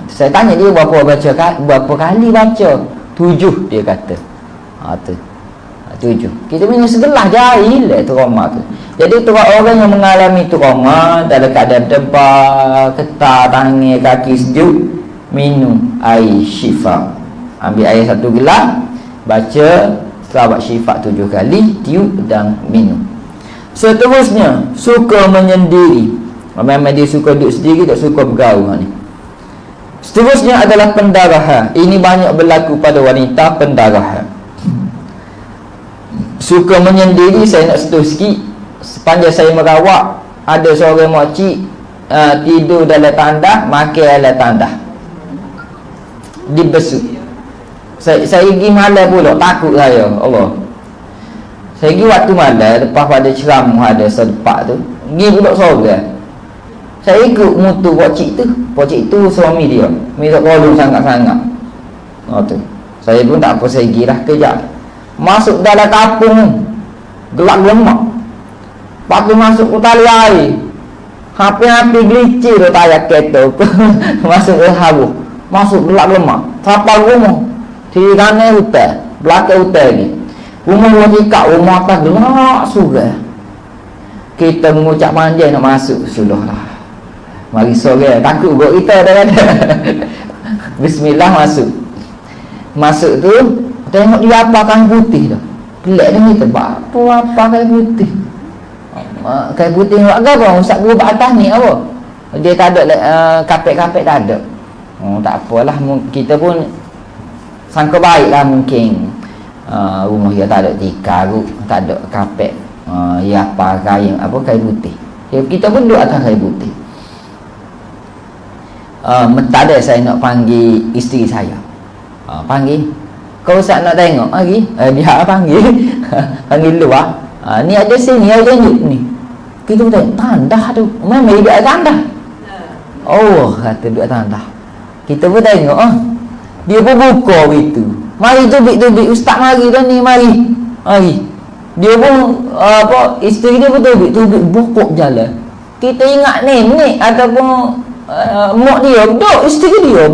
Saya tanya dia berapa kali baca? 7 dia kata. Tu 7. Kita minum segelas je hilang istiqamah tu. Jadi tu orang yang mengalami istiqamah dalam keadaan debar, ketar, tangan, kaki sejuk, minum air syifa. Ambil air 1 gelas, baca selawat syifa 7 kali, tiup dan minum. Seterusnya, suka menyendiri. Memang dia suka duduk sendiri, tak suka bergaul ni. Seterusnya adalah pendarahan. Ini banyak berlaku pada wanita, pendarahan. Suka menyendiri, saya nak sentuh sikit. Sepanjang saya merawat, ada seorang makcik tidur dalam tandas, makan dalam tandas, dibesuk. Saya pergi malam pula, takut saya, Allah. Saya pergi waktu malam, lepas pada ceramah ada sedepak tu, pergi pula sore. Saya ikut mutu pocik tu suami dia, minta tolong sangat-sangat. Tu saya pun tak apa, saya pergi lah kejap. Masuk dalam kapung, gelap lemak. Lepas tu masuk ke tali air, hampir gelicir tu tayar kereta. Masuk ke haru, masuk gelap lemak. Sampai rumah, kiri kanan hutan, belakang hutan lagi. Rumah kat rumah atas gelap surga. Kita mengucap panjang nak masuk, sudahlah. Mari sore, takut buat kita dah ada. Bismillah masuk. Masuk tu, tengok dia apa kain putih tu. Pelik dia ni tebak. Apa kain putih? Kain putih ni buat apa? Ustaz guru kat atas ni apa? Dia tak ada kapek-kapek tak ada. Tak apalah, kita pun sangka baik lah mungkin. Rumah dia tak ada tikar, tak ada kapek. Ya apa kain putih. Kita pun duduk atas kain putih. Tak ada saya nak panggil isteri saya. Panggil. Kau Ustaz nak tengok lagi? Dia panggil. Panggil luar. Ni ada sini, ada ni. Kita tengok tandah tu. Memang duduk atas tandah. Oh, kata duduk atas tandah. Kita pun tengok. Dia pun buka begitu. Mari tubik-tubik. Ustaz mari dah ni, mari. Dia pun isteri dia pun tubik-tubik bokok jalan. Kita ingat ni ataupun mak dia duduk, isteri dia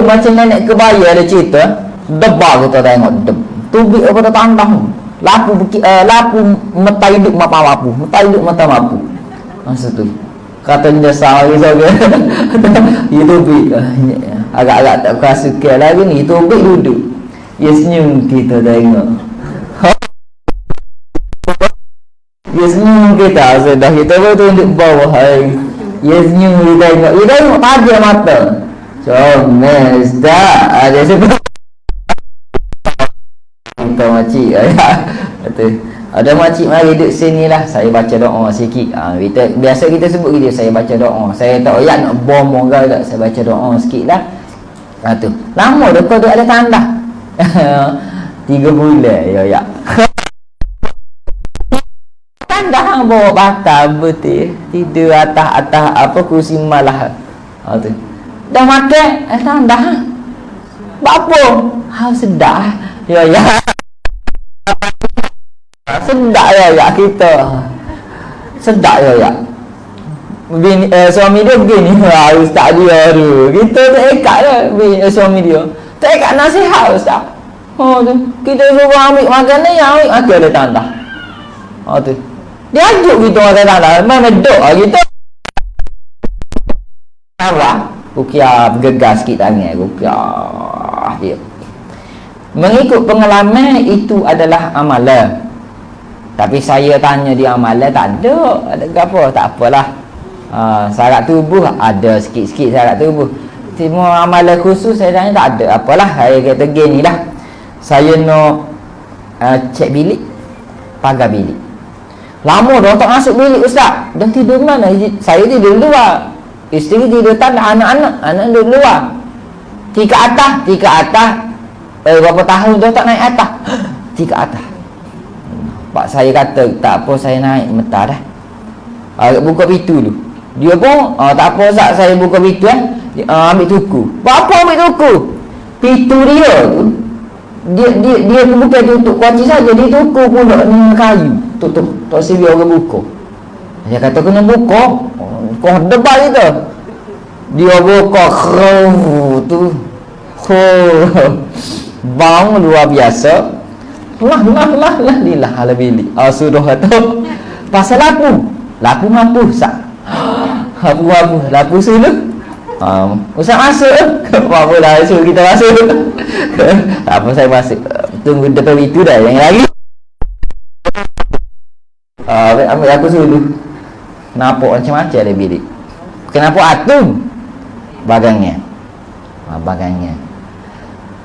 macam nenek kebaya ada cerita. Debar kita tengok tubik apa dah tandah. Lapu mata hidup mata mapu. Masa tu kata dia salah dia. Dia tubik agak-agak tak kerasukan lagi ni. Tubik duduk, dia senyum, kita tengok. Dia senyum kita, sudah kita pun tunduk bawah. Dia senyum, dia tengok tajam mata. Comel dah. Ada sebab kita makcik ada makcik mari duduk sini lah, saya baca doa sikit. Biasa kita sebut gitu, saya baca doa. Saya tak oyak nak bom orang tak, saya baca doa sikit lah. Tu lama dah kau duduk ada tanda 3 bulan ya. Hang bawa batal betul. Tidur atas apa kursi malah. Tu. Dah makan, dah. Apa? Hang sedap. Ya. Sedap ya kita. Sedap ya. Suami dia begini, ustaz dia tu. Kita tak ikat dah suami dia. Tak ikat nasihat ustaz. Tu. Kita suruh ambil makanan yang ambil makan dia tanda. Tu. Dia ajuk kita makan tanda. Memang duk kita. Apa? Rukiah bergegas sikit tangan. Rukiah dia. Mengikut pengalaman itu adalah amalan. Tapi saya tanya dia amalan tak ada. Ada apa? Tak apalah. Syarat tubuh ada sikit-sikit syarat tubuh. Semua amalan khusus saya tanya tak ada. Apalah, saya kata gini dah. Saya nak cek bilik, pagar bilik. Lama dah tak masuk bilik ustaz. Dah tidur mana? Saya tidur luar. Isteri tidur tandas, anak tidur luar. Tika atas. Berapa tahun dah tak naik atas. Tika atas. Pak saya kata tak apa, saya naik mentah dah. Buka pintu dulu. Dia pun tak apa Ustaz, saya buka pintu ambil tuku. Apa ambil tuku? Pintu dia tu dia bukan tutup kunci saja, dia tuku pula dengan kayu. Tutup tak sini orang buka. Dia kata kena buka. Kau debat kita. Dia buka tu. Bang luar biasa. Lah ala bilik. Suruh tu pasal lapu mampu Ustaz. Lapu sini. Ustaz masuk. Apa lah suruh kita masuk. Tak apa, saya masuk. Tunggu depan itu dah yang lagi. Ambil lapu dulu. Nampak macam-macam ada bilik. Kenapa atum? Bagangnya.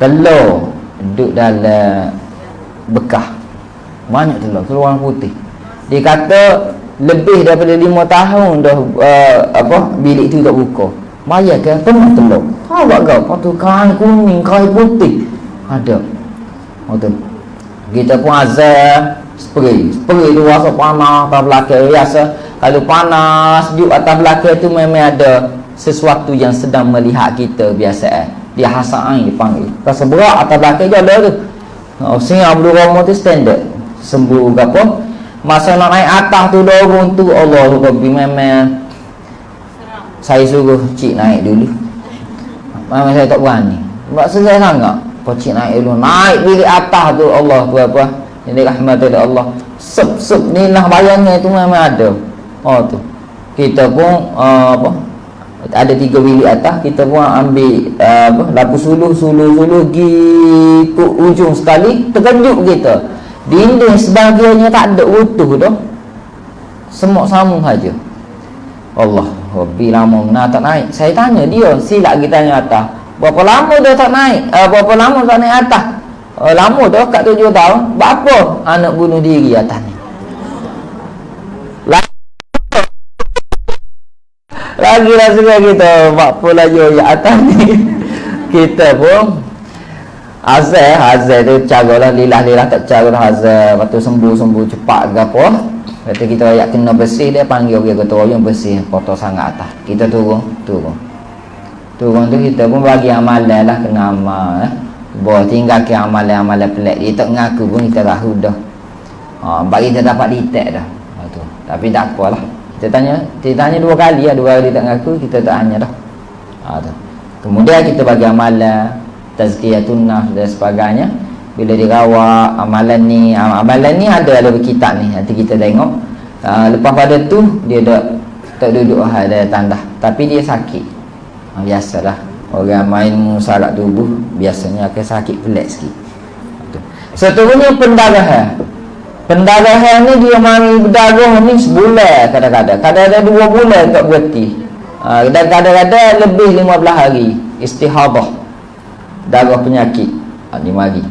Telur duduk dalam bekah. Banyak telur warna putih. Dia kata lebih daripada 5 tahun dah bilik tu tak buka. Bayangkan penuh telur. Tahu tak kau? Lepas tu kain kuning, kain putih ada. Tu. Kita pun azal spray tu rasa panas atas belakang biasa. Kalau panas sejuk atas belakang tu memang ada sesuatu yang sedang melihat kita biasa. Dia hasaan dipanggil. Rasa berat atas belakang je ada tu. Sehingga Abdul Rahman tu standard. Sembuh ke apa? Masa nak naik atas tu dorong tu Allah Rabbi memang saya suruh cik naik dulu. Memang saya tak berani. Sebab selesai sangat. Cik naik dulu. Naik bilik atas tu Allah tu apa? Jadi rahmat dari Allah. Sep ni lah bayangnya tu memang ada. Tu. Kita pun ada 3 bilik atas, kita pun ambil lapu suluh pergi ke ujung sekali, terkejut kita. Dinding sebahagiannya tak ada utuh dah. Semua sambung saja. Allah, Rabbi lama nak tak naik. Saya tanya dia, silap kita tanya atas. Berapa lama dah tak naik? Berapa lama tak naik atas? Lama dah kat 7 tahun. Berapa anak bunuh diri atas ni? Lagi rasa kita berapa lagi ayat atas ni. Kita pun Hazal tu caralah lilah tak caralah Hazal. Lepas tu sembuh cepat ke apa. Kata kita ayat kena bersih, dia panggil orang ketua yang bersih kotor sangat atas. Kita turun tu kita pun bagi amalan lah, kena amal boleh tinggalkan amalan-amalan pelik. Dia tak mengaku pun kita tahu dah. Bagi kita dapat detect dah. Tu. Tapi tak apalah. Kita tanya 2 kali lah, 2 kali tak mengaku, kita tak hanya dah. Tu. Kemudian kita bagi amalan tazkiyatun nafs dan sebagainya. Bila dirawat amalan ni ada dalam kitab ni, nanti kita tengok. Lepas pada tu dia tak duduk ada tanda, tapi dia sakit. Biasalah orang main musarak tubuh biasanya akan sakit pelik sikit. Seterusnya pendarahan ni dia mari berdarah ni sebulan, kadang-kadang 2 bulan tak berhenti. Dan kadang-kadang lebih 15 hari istihadah, darah penyakit ni mari.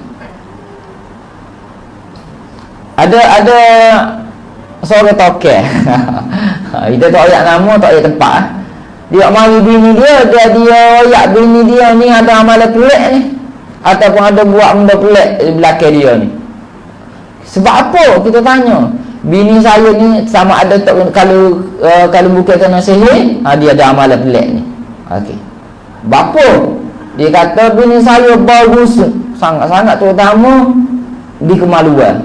Ada seorang toke. Kita tak ayat nama, tak ayat tempat. Dia mari bini dia ayat bini dia ni ada amalan pelik ni, ataupun ada buat benda pelik di belakang dia ni. Sebab apa? Kita tanya. bini saya ni sama ada tak, kalau bukan kena sihir, dia ada amalan pelik ni. Okey. Bapa dia kata bini saya bau busuk sangat-sangat, terutama di kemaluan.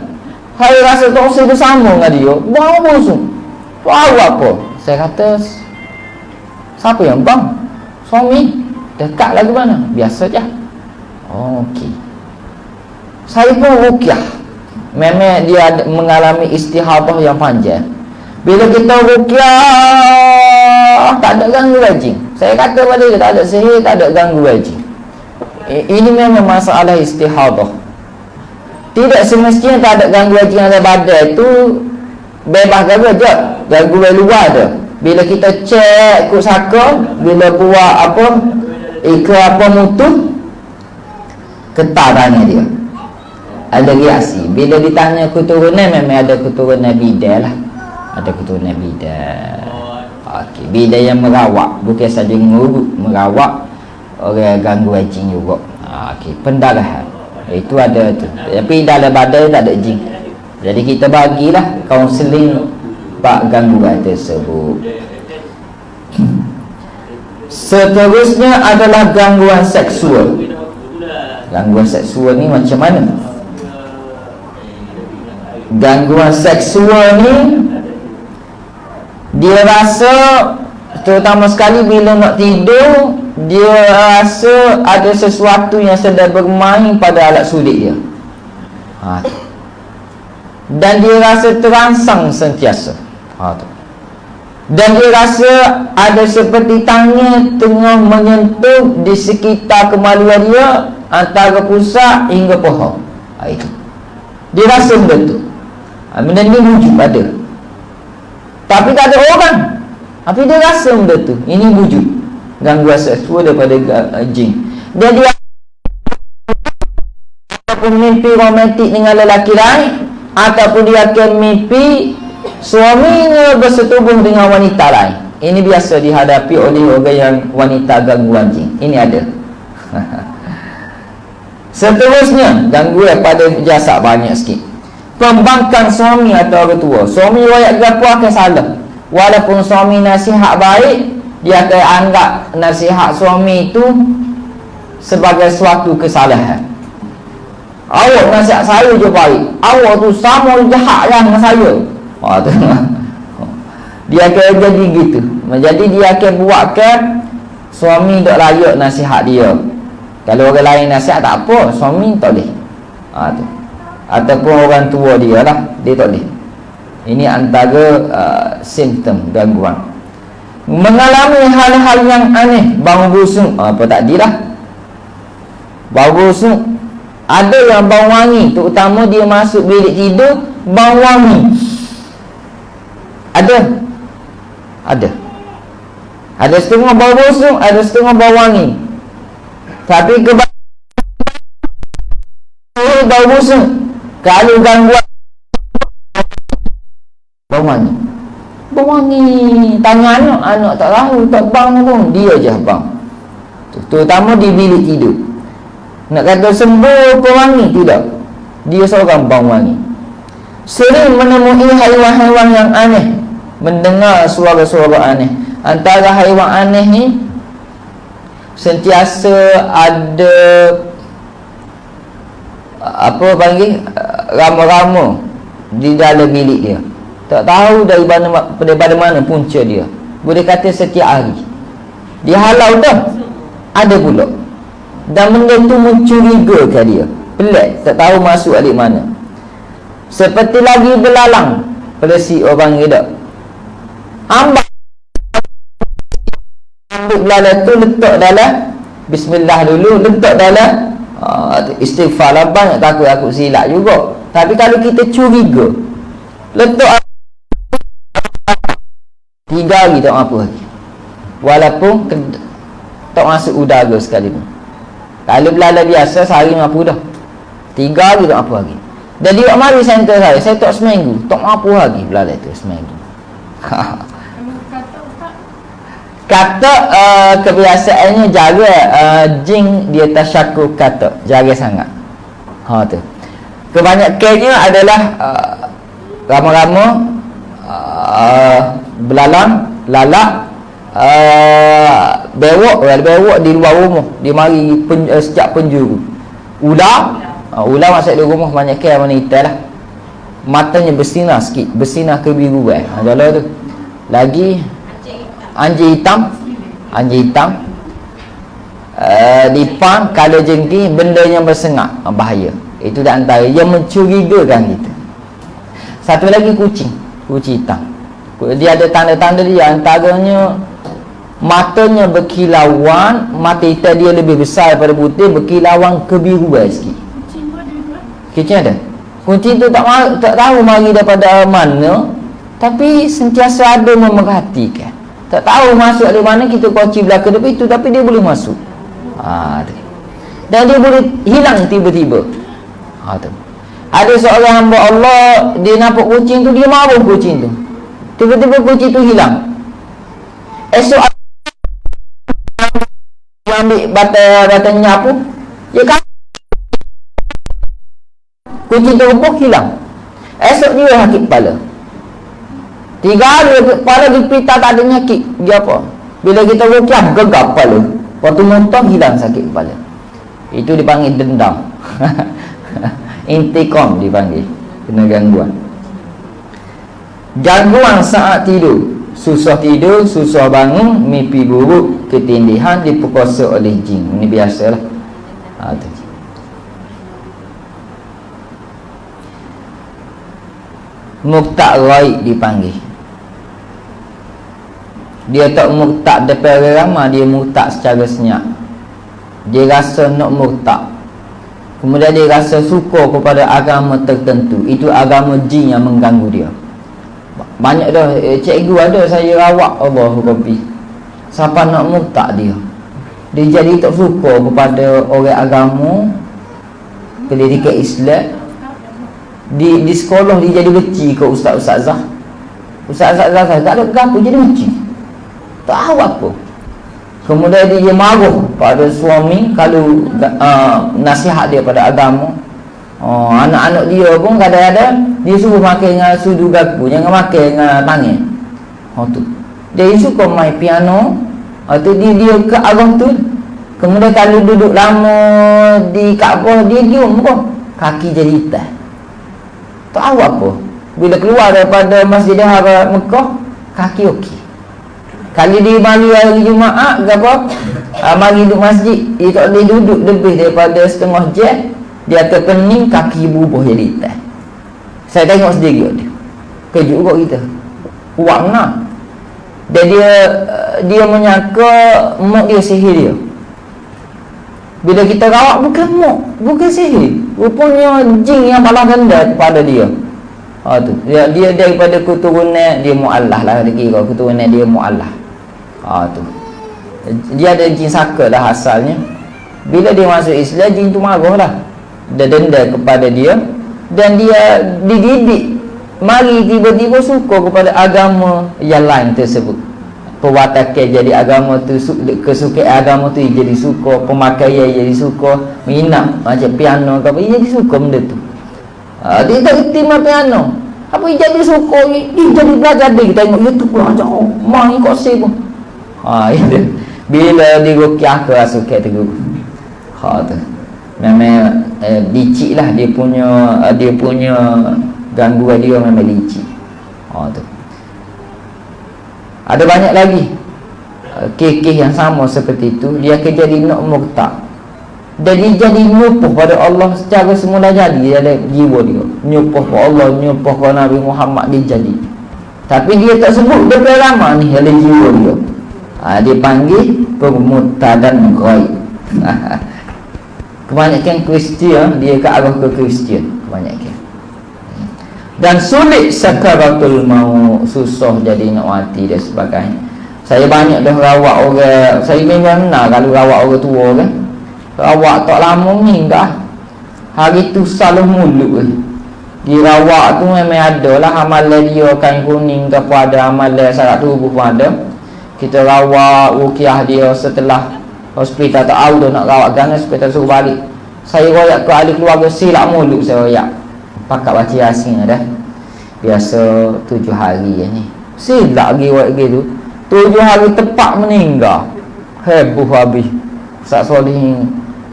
Saya rasa tak usah bersama dengan dia, bau busuk. Tahu apa? Saya kata, siapa yang bang? Suami. Dekat lagi mana? Biasa je. Okey. Saya pun rukyah. Memang dia mengalami istihadah yang panjang. Bila kita rukyah, tak ada gangguan jin. Saya kata pada dia, tak ada sihir, tak ada gangguan jin. Ini memang masalah istihadah. Tidak semestinya tak ada gangguan jin dalam badan tu bebas je. Gangguan luar ada. Bila kita cek kusaka, bila buat apa, apa mutu, ketar tanya dia. Ada reaksi. Bila ditanya keturunan, memang ada keturunan bidah lah. Ada keturunan bidah. Okey, bidah yang merawat, bukan saja ngurut, merawat orang gangguan jin juga. Okey, pendarahan. Itu ada tu. Tapi dalam badan tak ada jin. Jadi kita bagilah kaunseling pak gangguan tersebut. Seterusnya adalah gangguan seksual. Gangguan seksual ni macam mana? Gangguan seksual ni, dia rasa, terutama sekali bila nak tidur, dia rasa ada sesuatu yang sedang bermain pada alat sulit dia. Dan dia rasa terangsang sentiasa. Dan dia rasa ada seperti tangan tengah menyentuh di sekitar kemaluan dia, antara pusat hingga paha. Itu dia rasa benda tu. Benda ni wujud ada, tapi tak ada orang, tapi dia rasa benda tu. Ini wujud gangguan seksual daripada jin. Dan dia ataupun mimpi romantik dengan lelaki lain, ataupun dia akan mimpi suaminya bersetubuh dengan wanita lain. Ini biasa dihadapi oleh orang yang wanita gangguan jin. Ini ada. Seterusnya, gangguan pada jasad banyak sikit. Pembangkang suami atau orang tua. Suami royak gapo akan salah. Walaupun suami nasihat baik, dia akan anggap nasihat suami itu sebagai suatu kesalahan. Awak nasihat saya je baik, awak tu sama jahat lah dengan saya. Tu. Dia akan jadi gitu. Jadi dia akan buatkan suami tak layak nasihat dia. Kalau orang lain nasihat tak apa, suami tak boleh. Tu. Ataupun orang tua dia lah, dia tak boleh. Ini antara simptom gangguan. Mengalami hal-hal yang aneh, bau busuk, apa tak dilah. Bau busuk, ada yang bau wangi, terutama dia masuk bilik tidur, bau wangi. Ada setengah bau busuk, ada setengah bau wangi. Tapi bau busuk, kalau gangguan bau wangi, tanya anak tak tahu, tak bang pun, dia je bang. Terutama di bilik tidur. Nak kata sembuh pewangi, tidak. Dia seorang bau wangi. Sering menemui haiwan-haiwan yang aneh, mendengar suara-suara aneh. Antara haiwan aneh ni, sentiasa ada apa panggil, rama-rama di dalam bilik dia. Tak tahu daripada mana punca dia. Boleh kata setiap hari dia halau dah, ada pula. Dan benda tu mencurigakan dia, pelik, tak tahu masuk alik mana. Seperti lagi belalang pada si orang hidup. Ambil belalang tu letak dalam bismillah dulu, letak dalam istighfar lah, banyak takut aku silap juga. Tapi kalau kita curiga, letak 3 hari tak apa lagi, walaupun tak masuk udara sekalipun. Kalau belalang biasa sehari mampu dah, 3 hari tak apa lagi. Jadi awak mari center saya tak seminggu, tak mampu lagi belalang tu seminggu. Kata kebiasaannya jaga jin dia tasyakur kata, jaga sangat. Tu. Kebanyakannya adalah rama-rama belalang, lalak, bewok di luar rumah, dia mari sejak penjuru. Ular masuk di rumah banyak ke wanita lah. Matanya bersinar sikit, bersinar kebiruan. Kalau tu lagi anjing hitam dipan kalau jengking benda yang bersengak, bahaya. Itu di antara yang mencurigakan kita. Satu lagi kucing hitam. Dia ada tanda-tanda dia, antaranya matanya berkilauan, mata hitam dia lebih besar daripada putih, berkilauan kebiruan sikit. Kucing ada. Kucing tu tak tahu mari daripada mana, tapi sentiasa ada memerhatikan. Tak tahu masuk dari mana, kita kunci belakang depan itu, tapi dia boleh masuk. Dan dia boleh hilang tiba-tiba. Tu. Ada seorang hamba Allah, dia nampak kucing tu, dia marah kucing tu. Tiba-tiba kucing tu hilang. Esok dia ambil bata nyapu, dia kan kucing tu rebuk, hilang. Esok dia sakit kepala. 3 hari sakit kepala, diperintah tak ada nyakit. Dia apa? Bila kita rukyah, gegap kepala. Waktu muntah, hilang sakit kepala. Itu dipanggil dendam. Intiqam dipanggil. Kena gangguan. Gangguan saat tidur. Susah tidur, susah bangun, mimpi buruk, ketindihan, diperkosa oleh jin. Ini biasalah. Tu. Murtad ghaib dipanggil. Dia tak murtad depan orang ramai, dia murtad secara senyap. Dia rasa nak murtad, kemudian dia rasa suka kepada agama tertentu. Itu agama jin yang mengganggu dia. Banyak dah cikgu ada saya rawat, Allahu Rabbi, siapa nak murtad dia jadi tak suka kepada orang agama, pendidikan Islam. Di sekolah dia jadi benci ke ustazah. Ustazah tak ada apa, jadi benci, tak tahu apa. Kemudian dia marah pada suami kalau nasihat dia pada agama. Anak-anak dia pun kadang-kadang dia suruh makan dengan sudu gaku, jangan makan dengan tangan. Tu dia suka main piano. Tu dia ke arah tu. Kemudian kalau duduk lama di Kaabah, dia diam pun, kaki jadi hitam, tak tahu apa. Bila keluar daripada Masjidil Haram Mekah, kaki okey. Kali dia mari hari Jumaat ke apa, mari duduk masjid, dia tak boleh duduk lebih daripada setengah jam, dia terpening, kaki berubah jadi hitam. Saya tengok sendiri dia. Kejut juga kita. Warna. Dan dia menyangka mak dia sihir dia. Bila kita rawat, bukan mak, bukan sihir, rupanya jin yang balas denda kepada dia. Tu dia daripada keturunan dia mu'allah lah, dia kira keturunan dia mu'allah. Tu dia ada jin saka dah asalnya. Bila dia masuk Islam, jin tu marah lah, dia denda kepada dia, dan dia dididik mari tiba-tiba suka kepada agama yang lain tersebut. Perwatakan jadi agama tu, kesukaan agama tu jadi suka, pemakaian jadi suka, minat macam piano ke apa, dia jadi suka benda tu. Dia tak reti main piano, apa dia jadi suka, dia jadi belajar. Dia tengok YouTube belajar, main ikut saya pun. Bila dia rukyah ke suka tu. Tu memang licik lah dia punya gangguan dia, memang licik. Tu ada banyak lagi kes-kes yang sama seperti itu. Dia akan jadi nak murtad, dan dia jadi nyupuh pada Allah secara semula jadi dalam jiwa dia, nyupuh pada Allah, nyupuh pada Nabi Muhammad, dia jadi. Tapi dia tak sebut depan ramai ni dalam jiwa dia. Dia panggil permurtadan ghaib. Kebanyakan Kristian dia ke arah ke Kristian kebanyakan. Dan sulit sakaratul maut, susah jadi nak mati dan sebagainya. Saya banyak dah rawat orang, saya memang kenal kalau rawat orang tua kan. Rawat tak lama ni dah, hari tu salah mulut dirawat tu memang ada lah amalan dia, kain kuning ke apa ada, amalan syarat tubuh pun ada. Kita rawat rukiah dia, setelah hospital tak tahu dah nak rawat kan, hospital suruh balik. Saya royak ke ahli keluarga, silap mulut saya royak, pakat baca Yasin dah. biasa 7 hari ni. Silap lagi buat gitu. 7 hari tepat meninggal. Heboh habis. Ustaz Solih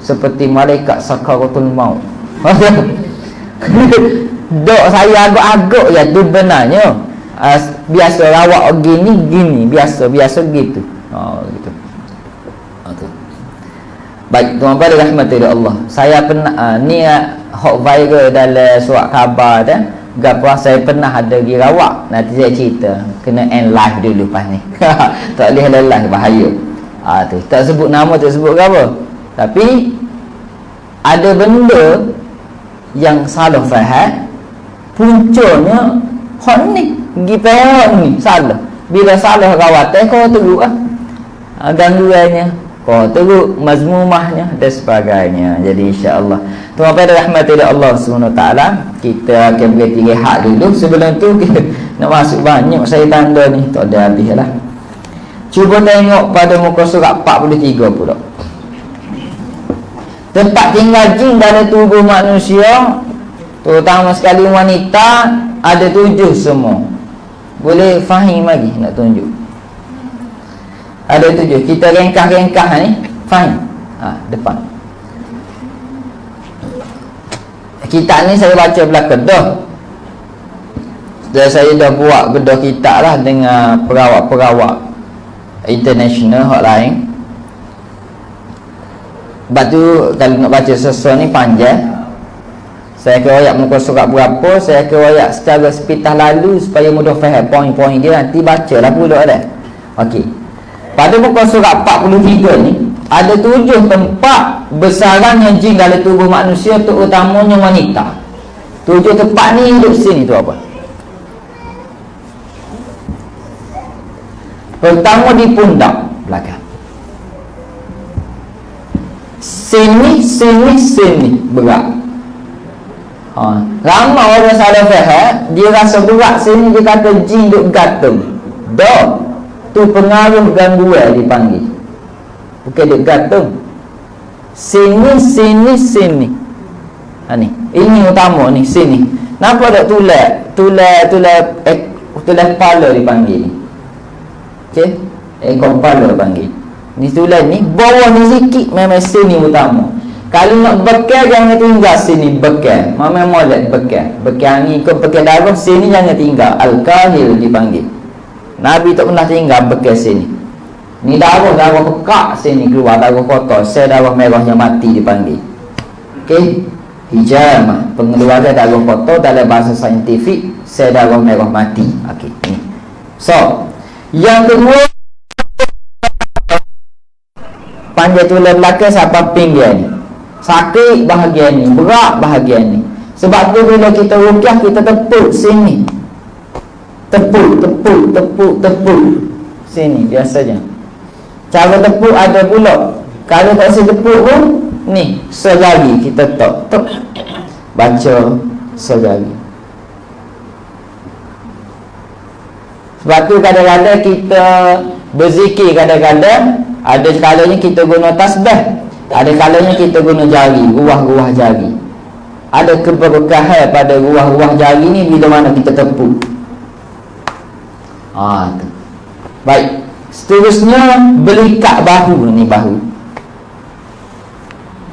seperti malaikat sakaratul maut. Dok saya agak-agak ya tu benarnya. Biasa rawak gini biasa gitu. Gitu. Tu. Baik, tuan-tuan dirahmati oleh Allah. Saya pernah ni hot viral dalam surat khabar dah. Gapo saya pernah ada di rawak. Nanti saya cerita. Kena end live dulu pas ni. Tak boleh live bahaya. Tu. Tak sebut nama, tak sebut apa. Tapi ada benda yang salah faham. Puncanya hot ni, pergi perang ni salah. Bila salah rawatan kau teruk gangguannya, kau teruk mazmumahnya dan sebagainya. Jadi insya-Allah tuan-tuan rahmati Allah SWT, kita akan berhenti rehat dulu. Sebelum tu kita nak masuk banyak saya tanda ni, tak ada habis lah. Cuba tengok pada muka surat 43 pula. Tempat tinggal jin dalam tubuh manusia, terutama sekali wanita, ada 7 semua. Boleh faham lagi nak tunjuk? Ada 7. Kita ringkas-ringkas ni. Faham? Depan. Kitab ni saya baca belakang dah. Saya dah buat bedah kitab lah dengan perawat-perawat international hotline. Sebab tu kalau nak baca sesuatu ni panjang. Saya akan royak muka surat berapa, saya akan royak secara sepitah lalu supaya mudah faham poin-poin dia. Nanti bacalah pula dah. Okey. Pada muka surat 43 ni ada 7 tempat besarannya jin dalam tubuh manusia, terutamanya wanita. 7 tempat ni hidup sini tu apa? Pertama di pundak belakang. Sini berat. Ramai orang salah faham, dia rasa berat sini, dia kata jin duk gantung. Dah, tu pengaruh gangguan dipanggil. Bukan duk gantung. Sini. Ni. Ini utama ni, sini. Nampak tak tulang kepala dipanggil. Okey? Ekor kepala dipanggil. Ni tulang ni, bawah ni sikit memang sini utama. Kalau nak bekal jangan tinggal sini bekal. Memang molek bekal. Bekal ni ikut bekal darah sini jangan tinggal. Al-kahil dipanggil. Nabi tak pernah tinggal bekal sini. Ni darah pekak sini keluar, darah kotor, sel darah merahnya mati dipanggil. Okey? Hijamah, pengeluaran darah kotor dalam bahasa saintifik, sel darah merah mati. Okey, ni. So, yang kedua, panjang tulang belakang sampai pinggir ni. Sakit bahagian ni, berat bahagian ni. Sebab tu bila kita rukyah, kita tepuk sini. Tepuk sini biasanya. Cara tepuk ada pula. Kalau tak saya tepuk pun ni, sejari kita tok baca sejari. Sebab tu kadang-kadang kita berzikir, kadang-kadang ada kalanya kita guna tasbih, ada kalanya kita guna jari, ruah-ruah jari. Ada keberkahan pada ruah-ruah jari ni bila mana kita tepuk. Tu. Baik. Seterusnya belikat bahu ni, bahu.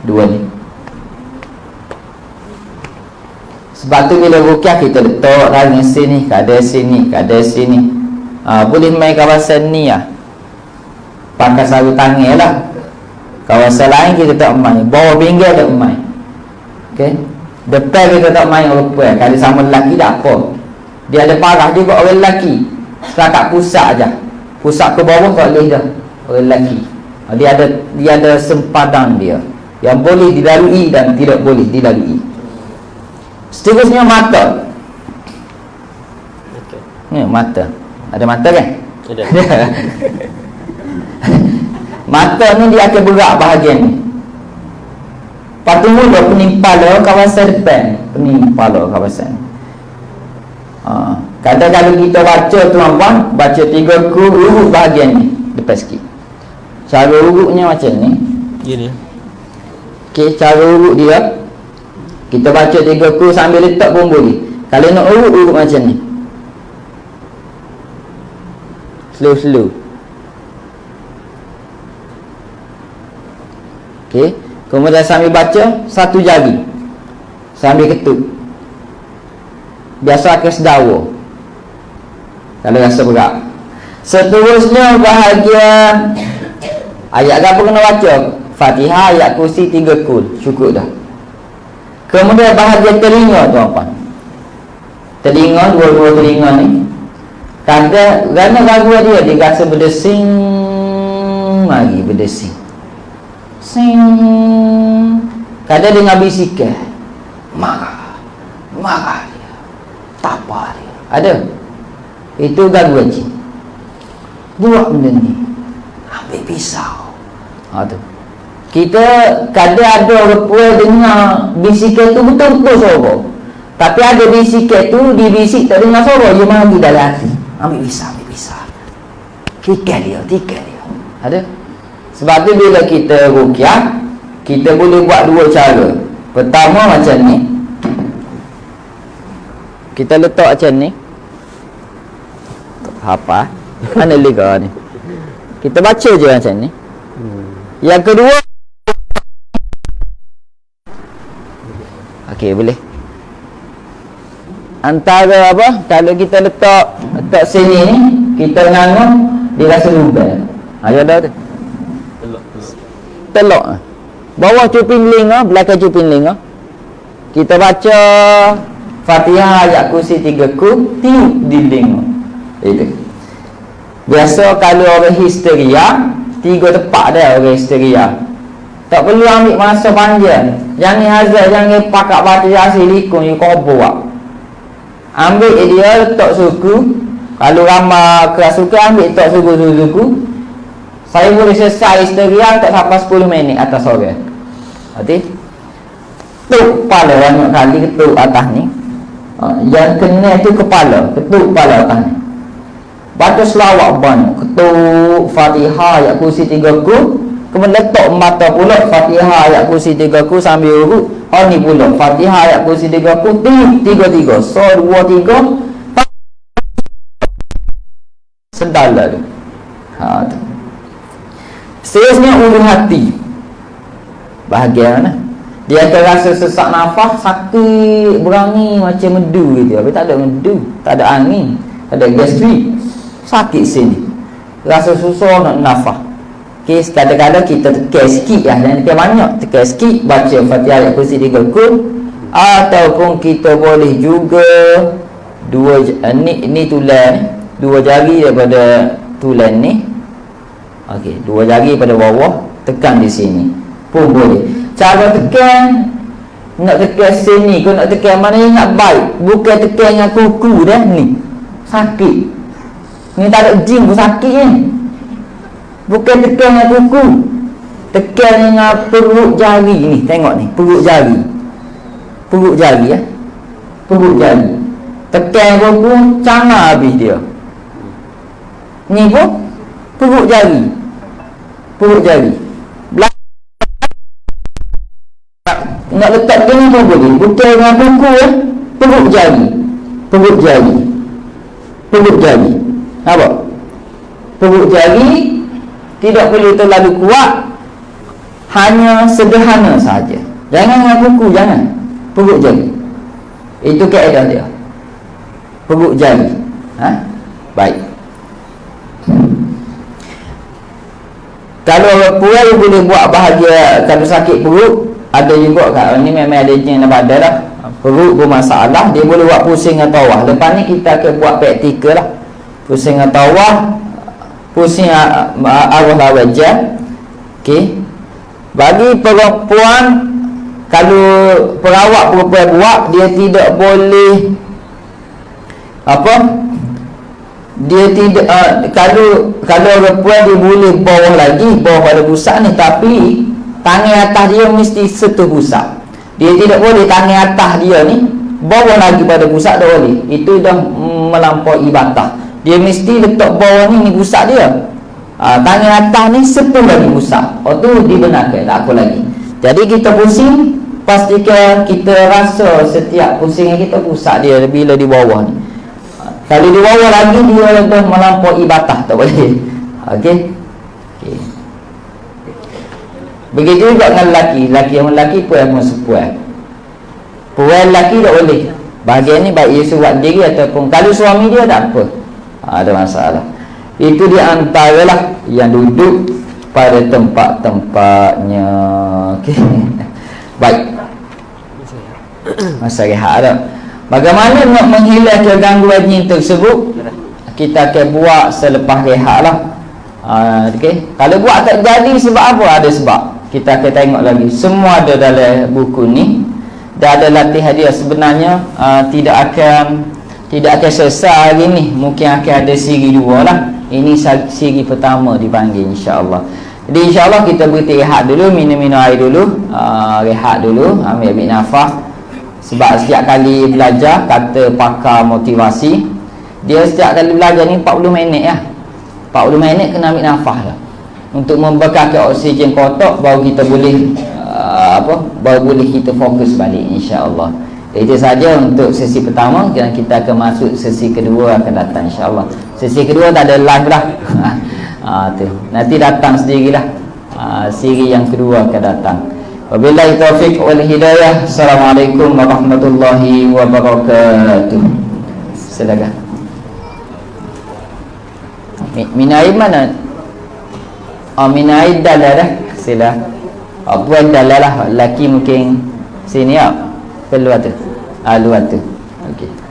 Dua ni. Sebab tu bila rukyah kita letak tangan sini, kada sini. Boleh main kawasan ni lah. Pakai sarung tangan lah. Kawasan lain kita tak main. Bawah pinggir tak main. Okay? Depan kita tak main rupa. Kalau sama lelaki tak apa. Dia ada parah juga orang lelaki. Setakat pusat aja. Pusat ke bawah tak boleh dah orang lelaki. Dia ada sempadan dia yang boleh dilalui dan tidak boleh dilalui. Seterusnya mata. Ni mata. Ada mata kan? Ada. Mata ni dia akan berat bahagian ni. Patu mula penimpala kawasan depan. Penimpala kawasan. Kadang-kadang kita baca tuan-tuan, baca 3 urut bahagian ni depan sikit. Cara urutnya macam ni. Gini. Okey, cara urut dia kita baca 3 sambil letak pun boleh. Kalau nak urut macam ni, slow. Okey, kemudian sambil baca satu jari sambil ketuk. Biasa akan sedawa kalau rasa berat. Seterusnya bahagian ayat apa kena baca? Fatihah, ayat kursi, 3 kul, cukup dah. Kemudian bahagian telinga tuan-tuan, telinga, dua-dua telinga ni, kerana lagu dia rasa berdesing lagi, berdesing sing, kadang dengan bisikan marah dia, tapa dia, ada. Itu gangguan jin. Buat benda ni, ambil pisau. Tu kita kadang ada orang puas dengar bisikan tu betul-betul suara, tapi ada bisikan tu dibisik tak dengar suara, dia mari dalam hati, ambil pisau, tikar dia. Ada. Sebab tu bila kita ruqyah, kita boleh buat dua cara. Pertama macam ni, kita letak macam ni, apa mana liga ni, kita baca je macam ni. Yang kedua, okey, boleh. Antara apa, kalau kita letak sini ni, kita nganguk, dia rasa lubang. Ya dah tu. Telok. Bawah cuping telinga, belakang cuping telinga. Kita baca Fatihah, ayat kursi, 3 kul, tiup di telinga. Itu. Biasa kalau orang histeria, 3 tepak dah orang histeria. Tak perlu ambil masa panjang. Jangan hazard, jangan pakak baca Yasin likung, you kobok. Ambil dia, letak suku. Kalau ramah keras suku, ambil letak suku. Saya boleh selesai histeria tak sampai 10 minit atas orang. Berarti ketuk kepala banyak kali, ketuk atas ni. Yang kena tu kepala, ketuk kepala atas ni. Baca selawat banyak, ketuk Fatihah, ayat kursi, 3 kul. Kemudian letak mata pula Fatihah, ayat kursi, 3 kul sambil urut. Ni pula Fatihah, ayat kursi, 3 kul, 3. So 2, 3 sedala tu. Tu. Seterusnya ulu hati. Bahagian mana? Dia akan rasa sesak nafas, sakit, berangi macam medu gitu. Tapi tak ada medu, tak ada angin, tak ada gastrik. Sakit sini, rasa susah nak nafas. Okay, kadang-kadang kita tekan sikit lah, jangan tekan banyak, tekan sikit, baca Fatihah ayat kursi, 3 kul. Ataupun kita boleh juga ni tulang, 2 jari daripada tulang ni. Okey, 2 jari pada bawah, tekan di sini pun boleh. Cara tekan, nak tekan sini, kau nak tekan mana yang nak baik, bukan tekan dengan kuku dah ni. Sakit. Ni tak ada jin pun sakit ni. Bukan tekan dengan kuku, tekan dengan perut jari ni. Tengok ni, perut jari ya. Perut jari. Tekan pun cangah habis dia. Ni pun perut jari. Nak letak gini pun boleh. Bukan dengan kuku ya. Perut jari. Nampak? Perut jari tidak perlu terlalu kuat, hanya sederhana saja. Jangan dengan kuku, jangan. Perut jari. Itu kaedah dia. Perut jari. Baik. Kalau orang puas boleh buat bahagia. Kalau sakit perut, ada juga kat ni memang ada jin yang badan lah. Perut bermasalah, dia boleh buat pusing atau tawah. Lepas ni kita akan buat praktikal lah. Pusing atau tawah, pusing arwah wajah. Okey. Bagi perempuan, kalau perawat perempuan buat, dia tidak boleh dia tidak kalau perempuan dia boleh bawah lagi, bawah pada pusat ni, tapi tangan atas dia mesti sentuh pusat. Dia tidak boleh tangan atas dia ni bawah lagi pada pusat, tak boleh. Itu dah melampaui batas. Dia mesti letak bawah ni pusat dia. Tangan atas ni sentuh lagi pusat. Tu dibenarkan, tak apa lagi. Jadi kita pusing pastikan kita rasa setiap pusingan kita pusat dia bila di bawah ni. Kalau di bawah lagi dia dah melampaui batas, tak boleh. Okey. Okey. Begitu juga dengan lelaki yang lelaki pun yang perempuan. Perempuan lelaki tak boleh. Bahagian ni baik ia surat diri ataupun kalau suami dia tak apa. Ada masalah. Itu di antaralah yang duduk pada tempat-tempatnya. Okey. Baik. Masa rehat dah. Bagaimana nak menghilangkan gangguan jin tersebut? Kita akan buat selepas rehat lah. Okey. Kalau buat tak jadi sebab apa? Ada sebab. Kita akan tengok lagi. Semua ada dalam buku ni. Dah ada latihan dia. Sebenarnya tidak akan selesai hari ni. Mungkin akan ada siri 2 lah. Ini siri pertama dipanggil, insya-Allah. Jadi insya-Allah kita berhenti rehat dulu, minum air dulu, rehat dulu, ambil nafas. Sebab setiap kali belajar, kata pakar motivasi, dia setiap kali belajar ni 40 minit ya. 40 minit kena ambil nafas lah. Untuk membekalkan oksigen kotak, baru kita boleh baru boleh kita fokus balik, insya-Allah. Itu saja untuk sesi pertama, dan kita akan masuk sesi kedua akan datang, insya-Allah. Sesi kedua tak ada live dah. Tu. Nanti datang sendirilah. Siri yang kedua akan datang. Wabillahi taufiq wal hidayah. Assalamualaikum warahmatullahi wabarakatuh. Silakan. Minai mana? Minai dalah. Sila. Buat dalah lah. Laki mungkin sini ya. Keluar tu. Luar tu. Okey.